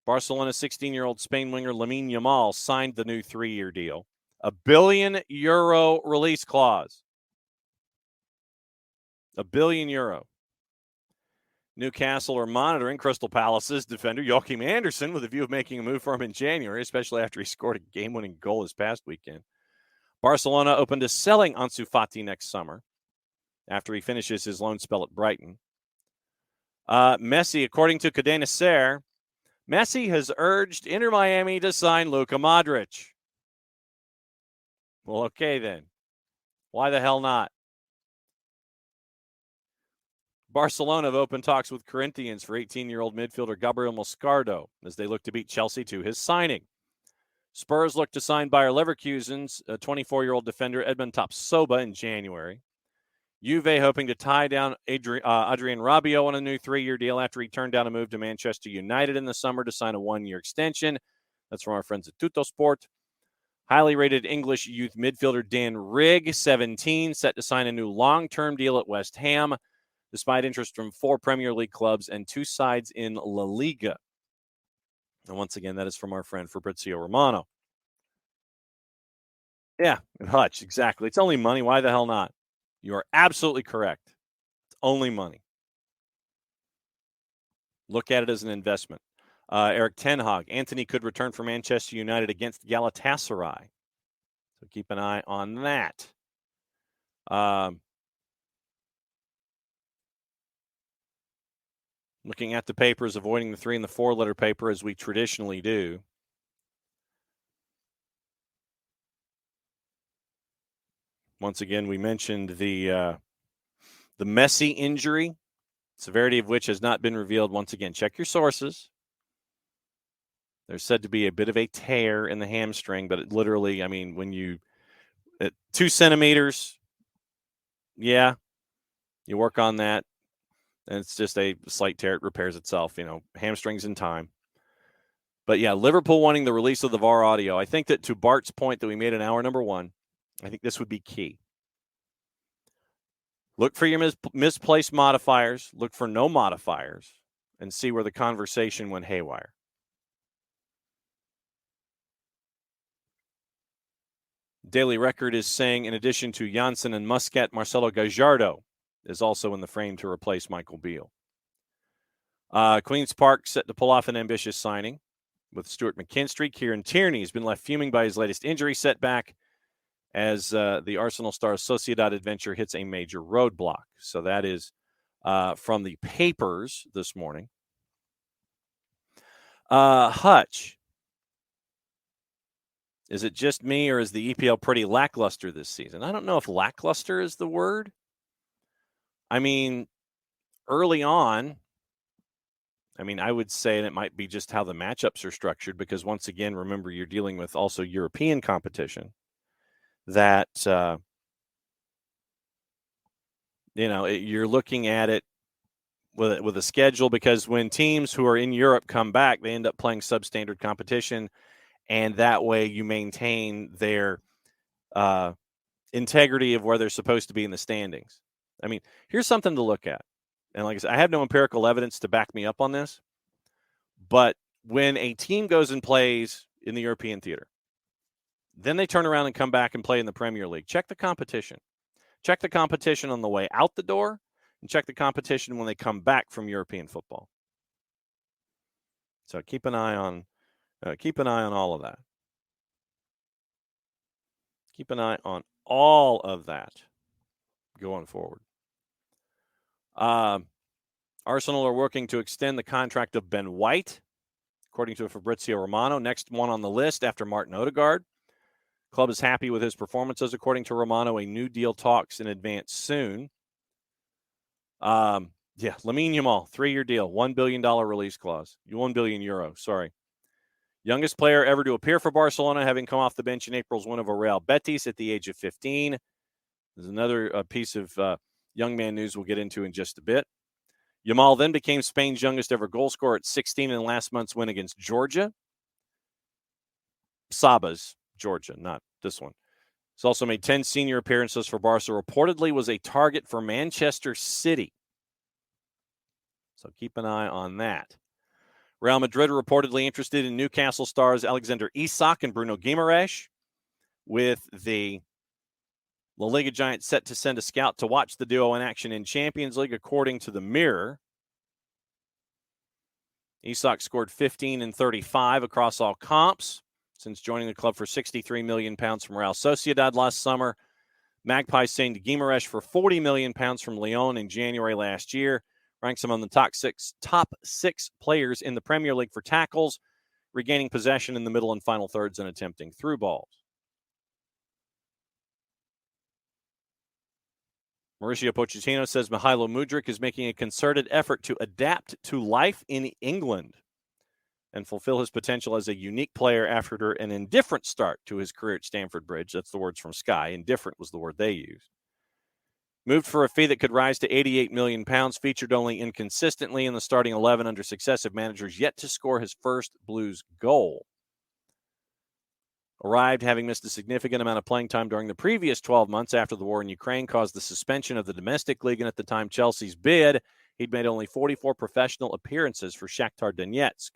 Barcelona 16-year-old Spain winger Lamine Yamal signed the new 3-year deal. €1 billion release clause. €1 billion. Newcastle are monitoring Crystal Palace's defender Joachim Andersen with a view of making a move for him in January, especially after he scored a game-winning goal this past weekend. Barcelona open to selling Ansu Fati next summer after he finishes his loan spell at Brighton. Messi, according to Cadena Ser, Messi has urged Inter Miami to sign Luka Modric. Well, okay then. Why the hell not? Barcelona have opened talks with Corinthians for 18-year-old midfielder Gabriel Moscardo as they look to beat Chelsea to his signing. Spurs look to sign Bayer Leverkusen's 24-year-old defender Edmund Tapsoba in January. Juve hoping to tie down Adrian Rabiot on a new 3-year deal after he turned down a move to Manchester United in the summer to sign a 1-year extension. That's from our friends at Tuttosport. Highly rated English youth midfielder Dan Rigg, 17, set to sign a new long-term deal at West Ham, despite interest from 4 Premier League clubs and 2 sides in La Liga. And once again, that is from our friend Fabrizio Romano. Yeah, and Hutch, exactly. It's only money. Why the hell not? You are absolutely correct. It's only money. Look at it as an investment. Eric Ten Hag, Anthony could return for Manchester United against Galatasaray. So keep an eye on that. Looking at the papers, avoiding the 3 and the 4-letter paper as we traditionally do. Once again, we mentioned the Messi injury, severity of which has not been revealed. Once again, check your sources. There's said to be a bit of a tear in the hamstring, but it literally, I mean, when you at 2 centimeters, yeah, you work on that, and it's just a slight tear. It repairs itself, hamstrings in time. But yeah, Liverpool wanting the release of the VAR audio. I think that to Bart's point that we made in hour number 1, I think this would be key. Look for your misplaced modifiers. Look for no modifiers and see where the conversation went haywire. Daily Record is saying, in addition to Janssen and Muscat, Marcelo Gallardo is also in the frame to replace Michael Beale. Queen's Park set to pull off an ambitious signing with Stuart McKinstry. Kieran Tierney has been left fuming by his latest injury setback as the Arsenal star Sociedad adventure hits a major roadblock. So that is from the papers this morning. Hutch, is it just me or is the EPL pretty lackluster this season? I don't know if lackluster is the word. I mean, early on, I would say, and it might be just how the matchups are structured, because once again, remember, you're dealing with also European competition that, you're looking at it with a schedule, because when teams who are in Europe come back, they end up playing substandard competition, and that way you maintain their integrity of where they're supposed to be in the standings. Here's something to look at. And like I said, I have no empirical evidence to back me up on this, but when a team goes and plays in the European theater, then they turn around and come back and play in the Premier League. Check the competition. Check the competition on the way out the door, and check the competition when they come back from European football. So keep an eye on all of that. Keep an eye on all of that going forward. Arsenal are working to extend the contract of Ben White, according to Fabrizio Romano. Next one on the list after Martin Odegaard. Club is happy with his performances, according to Romano. A new deal talks in advance soon. Lamine Yamal, 3-year deal, $1 billion release clause. €1 billion, sorry. Youngest player ever to appear for Barcelona, having come off the bench in April's win over Real Betis at the age of 15. There's another piece of young man news we'll get into in just a bit. Yamal then became Spain's youngest ever goal scorer at 16 in last month's win against Georgia. Saba's Georgia, not this one. He's also made 10 senior appearances for Barca. Reportedly was a target for Manchester City. So keep an eye on that. Real Madrid reportedly interested in Newcastle stars Alexander Isak and Bruno Guimaraes, with the La Liga giant set to send a scout to watch the duo in action in Champions League, according to the Mirror. Isak scored 15 and 35 across all comps since joining the club for £63 million from Real Sociedad last summer. Magpies signed Guimaraes for £40 million from Lyon in January last year. Ranks among the top six players in the Premier League for tackles, regaining possession in the middle and final thirds and attempting through balls. Mauricio Pochettino says Mihailo Mudryk is making a concerted effort to adapt to life in England and fulfill his potential as a unique player after an indifferent start to his career at Stamford Bridge. That's the words from Sky. Indifferent was the word they used. Moved for a fee that could rise to £88 million, featured only inconsistently in the starting 11 under successive managers, yet to score his first Blues goal. Arrived having missed a significant amount of playing time during the previous 12 months after the war in Ukraine caused the suspension of the domestic league, and at the time Chelsea's bid, he'd made only 44 professional appearances for Shakhtar Donetsk.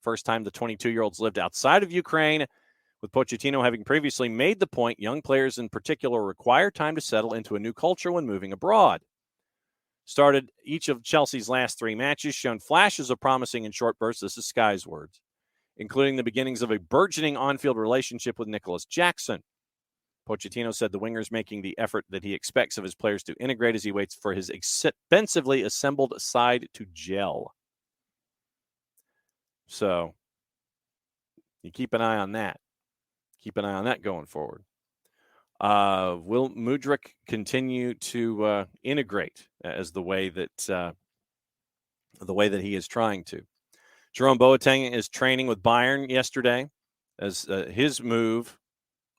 First time the 22-yearolds lived outside of Ukraine, with Pochettino having previously made the point young players in particular require time to settle into a new culture when moving abroad. Started each of Chelsea's last 3 matches, shown flashes of promising in short bursts, this is Sky's words, including the beginnings of a burgeoning on-field relationship with Nicholas Jackson. Pochettino said the winger's making the effort that he expects of his players to integrate as he waits for his expensively assembled side to gel. So, you keep an eye on that. Keep an eye on that going forward. Will Mudryk continue to integrate as the way that he is trying to? Jerome Boateng is training with Bayern yesterday as his move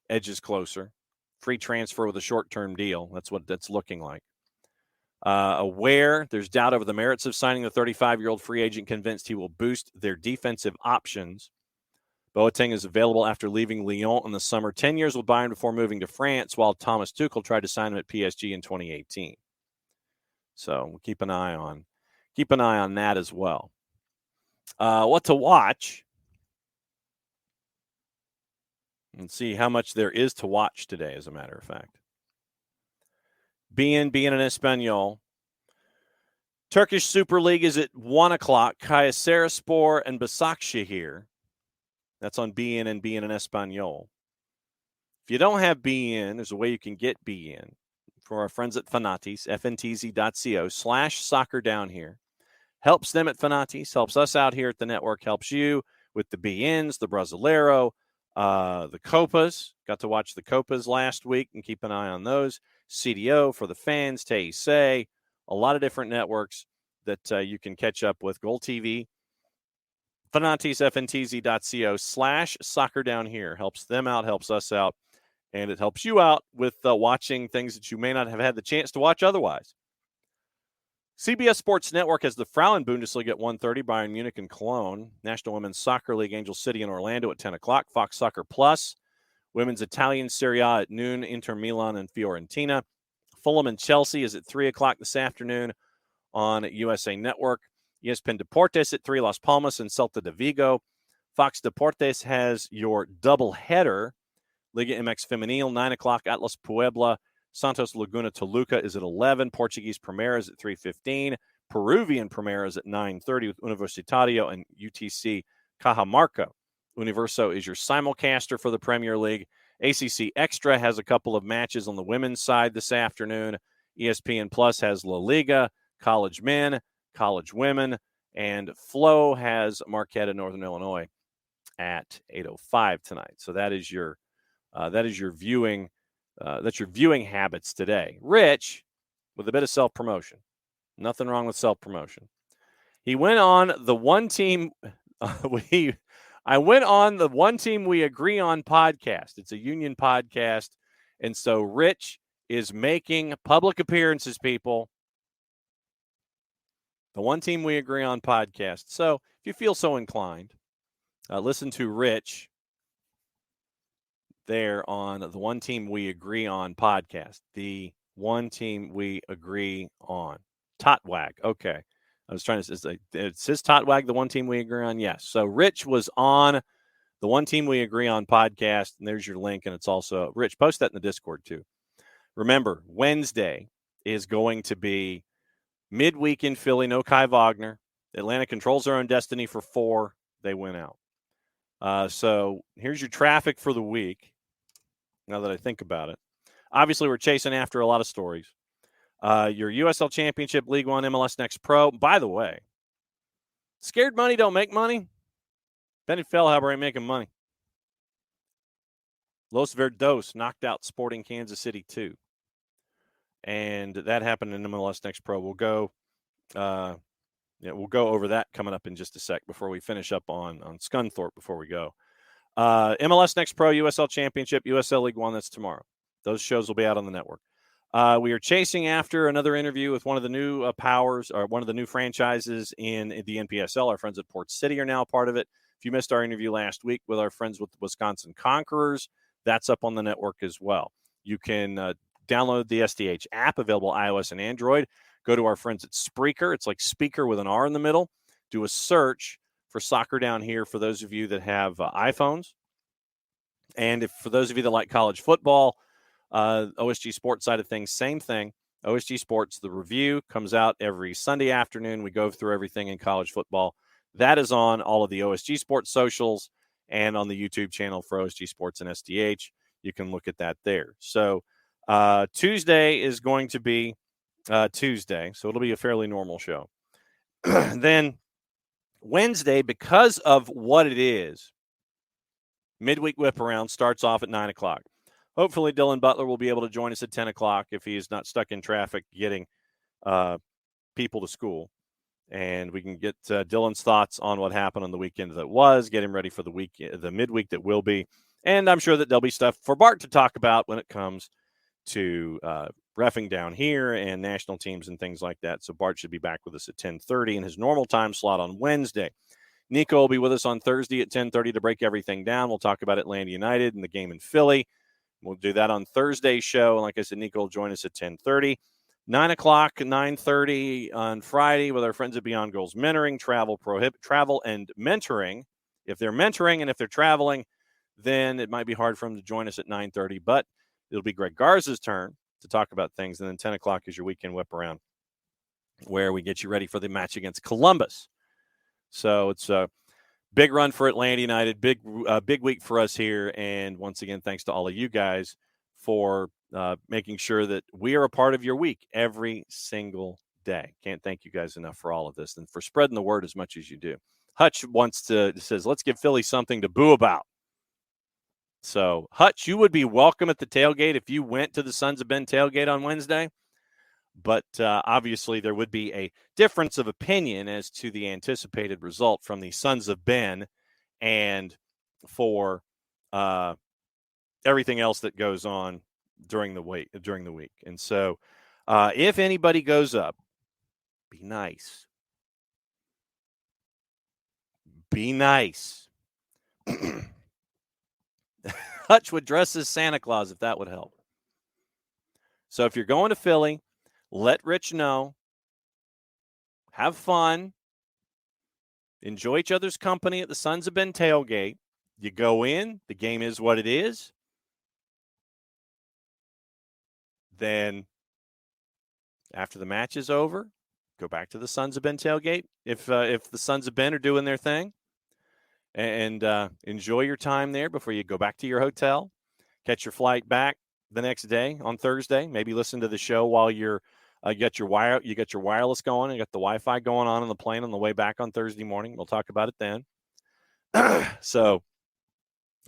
edges closer. Free transfer with a short-term deal. That's what that's looking like. Aware there's doubt over the merits of signing the 35-year-old free agent, convinced he will boost their defensive options. Boateng is available after leaving Lyon in the summer, 10 years with Bayern before moving to France, while Thomas Tuchel tried to sign him at PSG in 2018. So we'll keep an eye on that as well. What to watch? And see how much there is to watch today, as a matter of fact. BN en Español. Turkish Super League is at 1 o'clock. Kayserispor and Başakşehir. That's on BN and BN en Español. If you don't have BN, there's a way you can get BN from our friends at Fanatis, fntz.co/soccer down here. Helps them at Fanatis, helps us out here at the network, helps you with the BNs, the Brasileiro, the Copas. Got to watch the Copas last week and keep an eye on those. CDO for the fans, Teisei, a lot of different networks that you can catch up with. Goal TV, Fanatis, fntz.co/soccer down here. Helps them out, helps us out, and it helps you out with watching things that you may not have had the chance to watch otherwise. CBS Sports Network has the Frauen Bundesliga at 1:30, Bayern Munich and Cologne. National Women's Soccer League, Angel City and Orlando at 10 o'clock. Fox Soccer Plus. Women's Italian Serie A at noon, Inter Milan and Fiorentina. Fulham and Chelsea is at 3 o'clock this afternoon on USA Network. ESPN Deportes at 3, Las Palmas and Celta de Vigo. Fox Deportes has your doubleheader. Liga MX Femenil, 9 o'clock, Atlas Puebla. Santos Laguna Toluca is at 11. Portuguese Primera is at 3:15. Peruvian Primera is at 9:30 with Universitario and UTC Cajamarca. Universo is your simulcaster for the Premier League. ACC Extra has a couple of matches on the women's side this afternoon. ESPN Plus has La Liga, college men, college women, and Flow has Marquette in Northern Illinois at 8:05 tonight. So that is your viewing. That's your viewing habits today. Rich, with a bit of self-promotion. Nothing wrong with self-promotion. He went on the One Team I went on the One Team We Agree On podcast. It's a union podcast. And so Rich is making public appearances, people. The One Team We Agree On podcast. So if you feel so inclined, listen to Rich there on the One Team We Agree On podcast. The One Team We Agree On. Totwag. Okay. I was trying to say, it says Totwag, the One Team We Agree On. Yes. So Rich was on the One Team We Agree On podcast, and there's your link. And it's also, Rich, post that in the Discord too. Remember, Wednesday is going to be midweek in Philly. No Kai Wagner. Atlanta controls their own destiny for 4. They win out. So here's your traffic for the week. Now that I think about it, obviously we're chasing after a lot of stories. Your USL Championship, League One, MLS Next Pro. By the way, scared money don't make money. Benny Fellhaber ain't making money. Los Verdos knocked out Sporting Kansas City 2. And that happened in MLS Next Pro. We'll go over that coming up in just a sec before we finish up on Scunthorpe before we go. MLS Next Pro, USL Championship, USL League One, that's tomorrow. Those shows will be out on the network. We are chasing after another interview with one of the new powers, or one of the new franchises in the NPSL. Our friends at Port City are now part of it. If you missed our interview last week with our friends with the Wisconsin Conquerors, that's up on the network as well. You can download the SDH app, available iOS and Android. Go to our friends at Spreaker. It's like speaker with an R in the middle. Do a search for Soccer Down Here for those of you that have iPhones. And for those of you that like college football, OSG Sports side of things, same thing. OSG Sports, the review comes out every Sunday afternoon. We go through everything in college football. That is on all of the OSG Sports socials and on the YouTube channel for OSG Sports and SDH. You can look at that there. So Tuesday is going to be Tuesday, so it'll be a fairly normal show. Then Wednesday, because of what it is, midweek whip around starts off at 9 o'clock. Hopefully, Dylan Butler will be able to join us at 10 o'clock if he is not stuck in traffic getting people to school. And we can get Dylan's thoughts on what happened on the weekend that was, get him ready for the midweek that will be. And I'm sure that there'll be stuff for Bart to talk about when it comes to reffing down here and national teams and things like that. So Bart should be back with us at 10:30 in his normal time slot on Wednesday. Nico will be with us on Thursday at 10:30 to break everything down. We'll talk about Atlanta United and the game in Philly. We'll do that on Thursday's show. And like I said, Nico will join us at 10:30. 9 o'clock, 9:30 on Friday with our friends at Beyond Goals Mentoring, travel and mentoring. If they're mentoring and if they're traveling, then it might be hard for them to join us at 9:30. But it'll be Greg Garza's turn to talk about things. And then 10 o'clock is your weekend whip around, where we get you ready for the match against Columbus. So it's a big run for Atlanta United, big week for us here. And once again, thanks to all of you guys for making sure that we are a part of your week every single day. Can't thank you guys enough for all of this and for spreading the word as much as you do. Hutch says, let's give Philly something to boo about. So, Hutch, you would be welcome at the tailgate if you went to the Sons of Ben tailgate on Wednesday. But obviously, there would be a difference of opinion as to the anticipated result from the Sons of Ben and for everything else that goes on during the week. And so if anybody goes up, be nice. Be nice. Hutch would dress as Santa Claus if that would help. So if you're going to Philly, let Rich know. Have fun. Enjoy each other's company at the Sons of Ben tailgate. You go in. The game is what it is. Then after the match is over, go back to the Sons of Ben tailgate if the Sons of Ben are doing their thing. And enjoy your time there before you go back to your hotel. Catch your flight back the next day on Thursday. Maybe listen to the show while you got your wireless going. You got the Wi-Fi going on the plane on the way back on Thursday morning. We'll talk about it then. So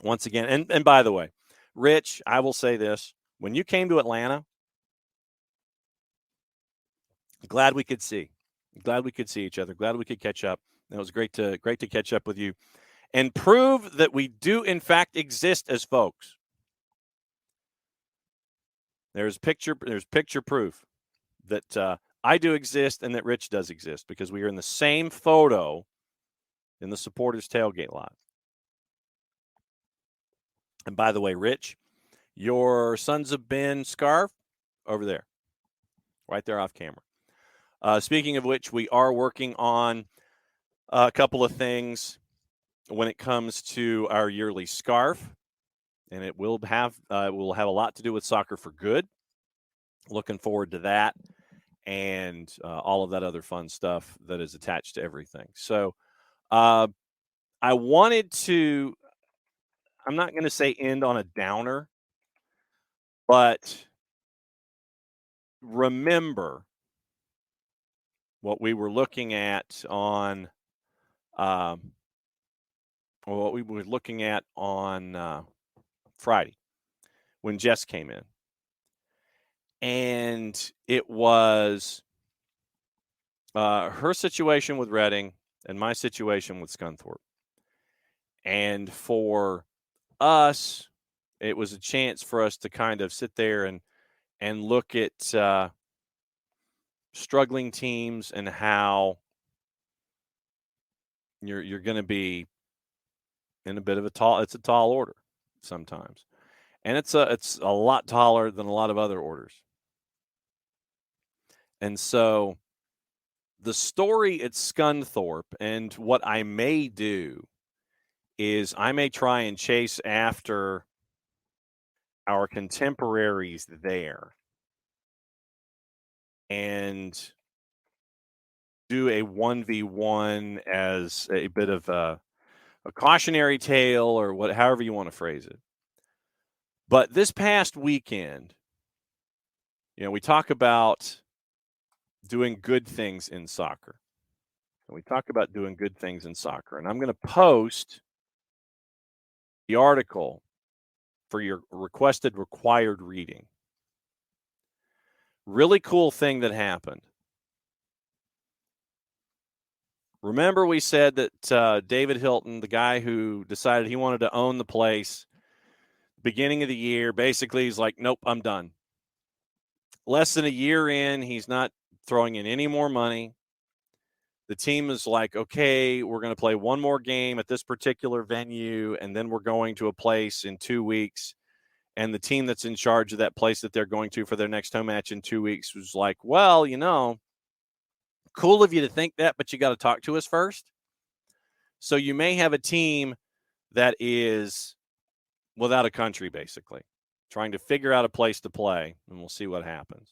once again, and by the way, Rich, I will say this: when you came to Atlanta, glad we could see each other. Glad we could catch up. It was great to catch up with you and prove that we do in fact exist as folks. There's picture proof that I do exist and that Rich does exist, because we are in the same photo in the supporters tailgate lot. And by the way, Rich, your Sons of Ben scarf over there, right there off camera. Speaking of which, we are working on a couple of things when it comes to our yearly scarf, and it will have a lot to do with Soccer for Good. Looking forward to that and all of that other fun stuff that is attached to everything. So I wanted to, I'm not going to say end on a downer, but remember what we were looking at on Friday when Jess came in. And it was her situation with Reading and my situation with Scunthorpe. And for us, it was a chance for us to kind of sit there and look at struggling teams and how you're going to be in a bit of it's a tall order sometimes. And it's a lot taller than a lot of other orders. And so the story at Scunthorpe, and what I may do is I may try and chase after our contemporaries there and do a 1v1 as a bit of a cautionary tale, or however you want to phrase it. But this past weekend, we talk about doing good things in soccer. And we talk about doing good things in soccer. And I'm going to post the article for your required reading. Really cool thing that happened. Remember, we said that David Hilton, the guy who decided he wanted to own the place, beginning of the year, basically he's like, nope, I'm done. Less than a year in, he's not throwing in any more money. The team is like, okay, we're going to play one more game at this particular venue, and then we're going to a place in 2 weeks. And the team that's in charge of that place that they're going to for their next home match in 2 weeks was like, well, cool of you to think that, but you got to talk to us first. So you may have a team that is without a country, basically, trying to figure out a place to play, and we'll see what happens.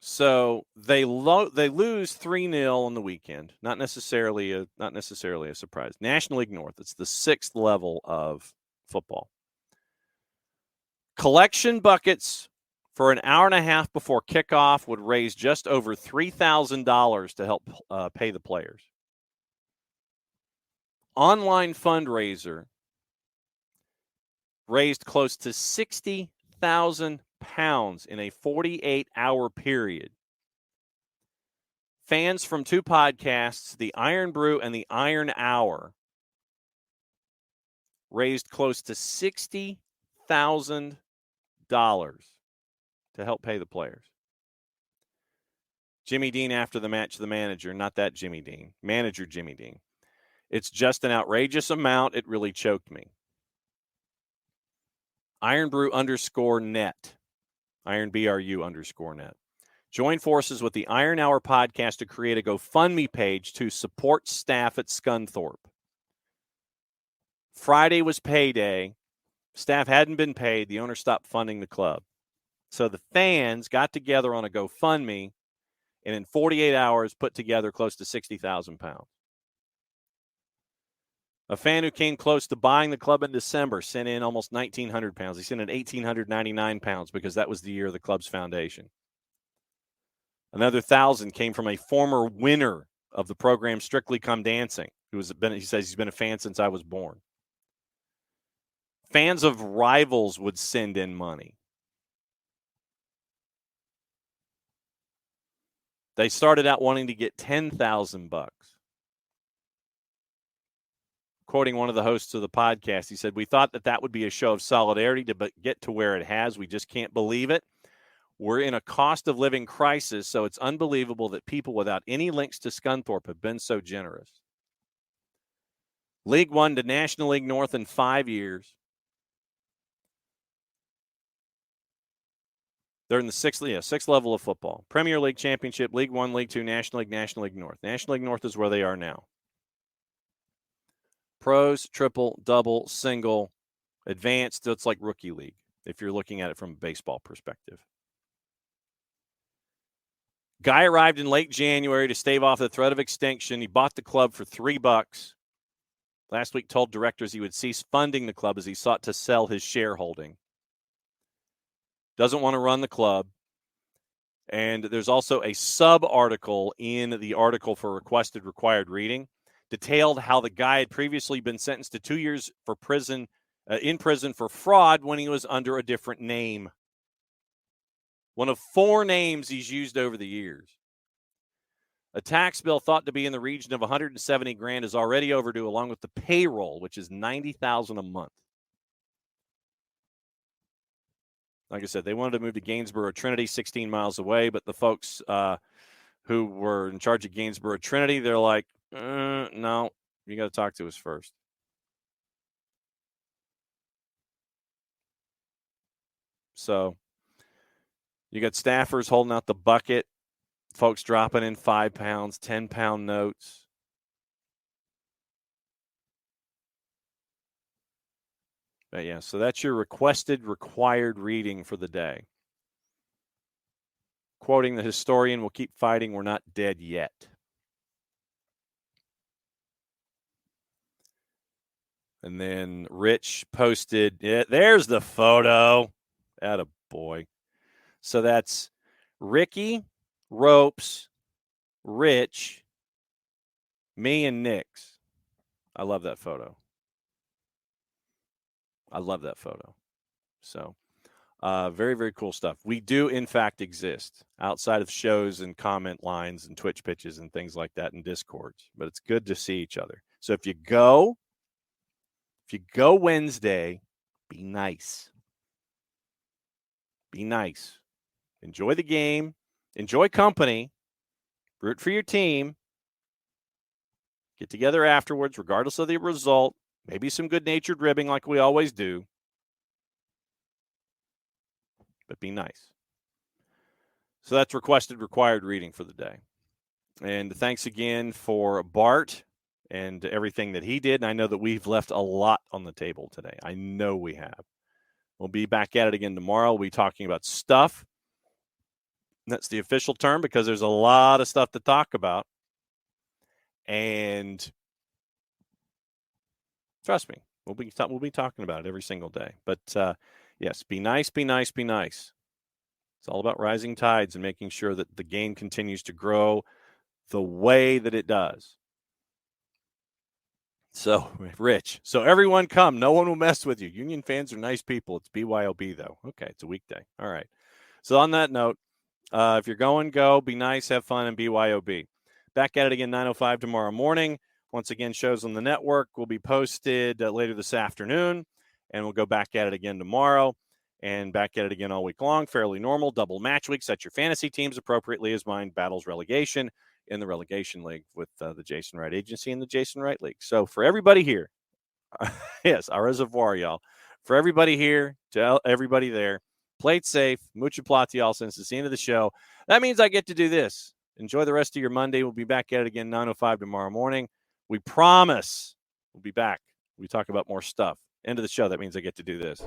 So they lose 3-0 on the weekend. Not necessarily a surprise. National League North. It's the 6th level of football. Collection buckets for an hour and a half before kickoff would raise just over $3,000 to help pay the players. Online fundraiser raised close to £60,000 in a 48-hour period. Fans from 2 podcasts, the Iron Brew and the Iron Hour, raised close to $60,000 to help pay the players. Jimmy Dean after the match, the manager, not that Jimmy Dean, manager Jimmy Dean. It's just an outrageous amount. It really choked me. IronBrew_net. IronBRU_net. Join forces with the Iron Hour podcast to create a GoFundMe page to support staff at Scunthorpe. Friday was payday. Staff hadn't been paid. The owner stopped funding the club. So the fans got together on a GoFundMe and in 48 hours put together close to £60,000. A fan who came close to buying the club in December sent in almost £1,900. He sent in £1,899 because that was the year of the club's foundation. Another 1,000 came from a former winner of the program Strictly Come Dancing, he says he's been a fan since I was born. Fans of rivals would send in money. They started out wanting to get $10,000. Quoting one of the hosts of the podcast, he said, "We thought that would be a show of solidarity to get to where it has. We just can't believe it. We're in a cost of living crisis, so it's unbelievable that people without any links to Scunthorpe have been so generous." League One to National League North in 5 years. They're in the sixth level of football. Premier League Championship, League One, League Two, National League North. National League North is where they are now. Pros, triple, double, single, advanced. It's like rookie league if you're looking at it from a baseball perspective. Guy arrived in late January to stave off the threat of extinction. He bought the club for $3. Last week told directors he would cease funding the club as he sought to sell his shareholding. Doesn't want to run the club. And there's also a sub-article in the article for required reading, detailed how the guy had previously been sentenced to 2 years for in prison for fraud when he was under a different name. One of 4 names he's used over the years. A tax bill thought to be in the region of $170,000 is already overdue, along with the payroll, which is $90,000 a month. Like I said, they wanted to move to Gainsborough Trinity, 16 miles away, but the folks who were in charge of Gainsborough Trinity, they're like, no, you got to talk to us first. So you got staffers holding out the bucket, folks dropping in 5 pounds, 10-pound notes. But yeah, so that's your required reading for the day. Quoting the historian, we'll keep fighting, we're not dead yet. And then Rich posted, there's the photo. Attaboy. So that's Ricky, Ropes, Rich, me, and Nix. I love that photo. So very, very cool stuff. We do, in fact, exist outside of shows and comment lines and Twitch pitches and things like that in Discords. But it's good to see each other. So if you go Wednesday, be nice. Be nice. Enjoy the game. Enjoy company. Root for your team. Get together afterwards, regardless of the result. Maybe some good-natured ribbing like we always do. But be nice. So that's required reading for the day. And thanks again for Bart and everything that he did. And I know that we've left a lot on the table today. I know we have. We'll be back at it again tomorrow. We'll be talking about stuff. That's the official term because there's a lot of stuff to talk about. And trust me, we'll be talking about it every single day. But yes, be nice, be nice, be nice. It's all about rising tides and making sure that the game continues to grow the way that it does. So, Rich, so everyone come. No one will mess with you. Union fans are nice people. It's BYOB, though. Okay, it's a weekday. All right. So on that note, if you're going, go. Be nice, have fun, and BYOB. Back at it again, 9:05 tomorrow morning. Once again, shows on the network will be posted later this afternoon, and we'll go back at it again tomorrow and back at it again all week long. Fairly normal, double match week. Set your fantasy teams appropriately as mine battles relegation in the relegation league with the Jason Wright Agency and the Jason Wright League. So for everybody here, yes, our reservoir, y'all. For everybody here, to everybody there, play it safe. Mucha platial since it's the end of the show. That means I get to do this. Enjoy the rest of your Monday. We'll be back at it again 9:05 tomorrow morning. We promise we'll be back. We talk about more stuff. End of the show. That means I get to do this.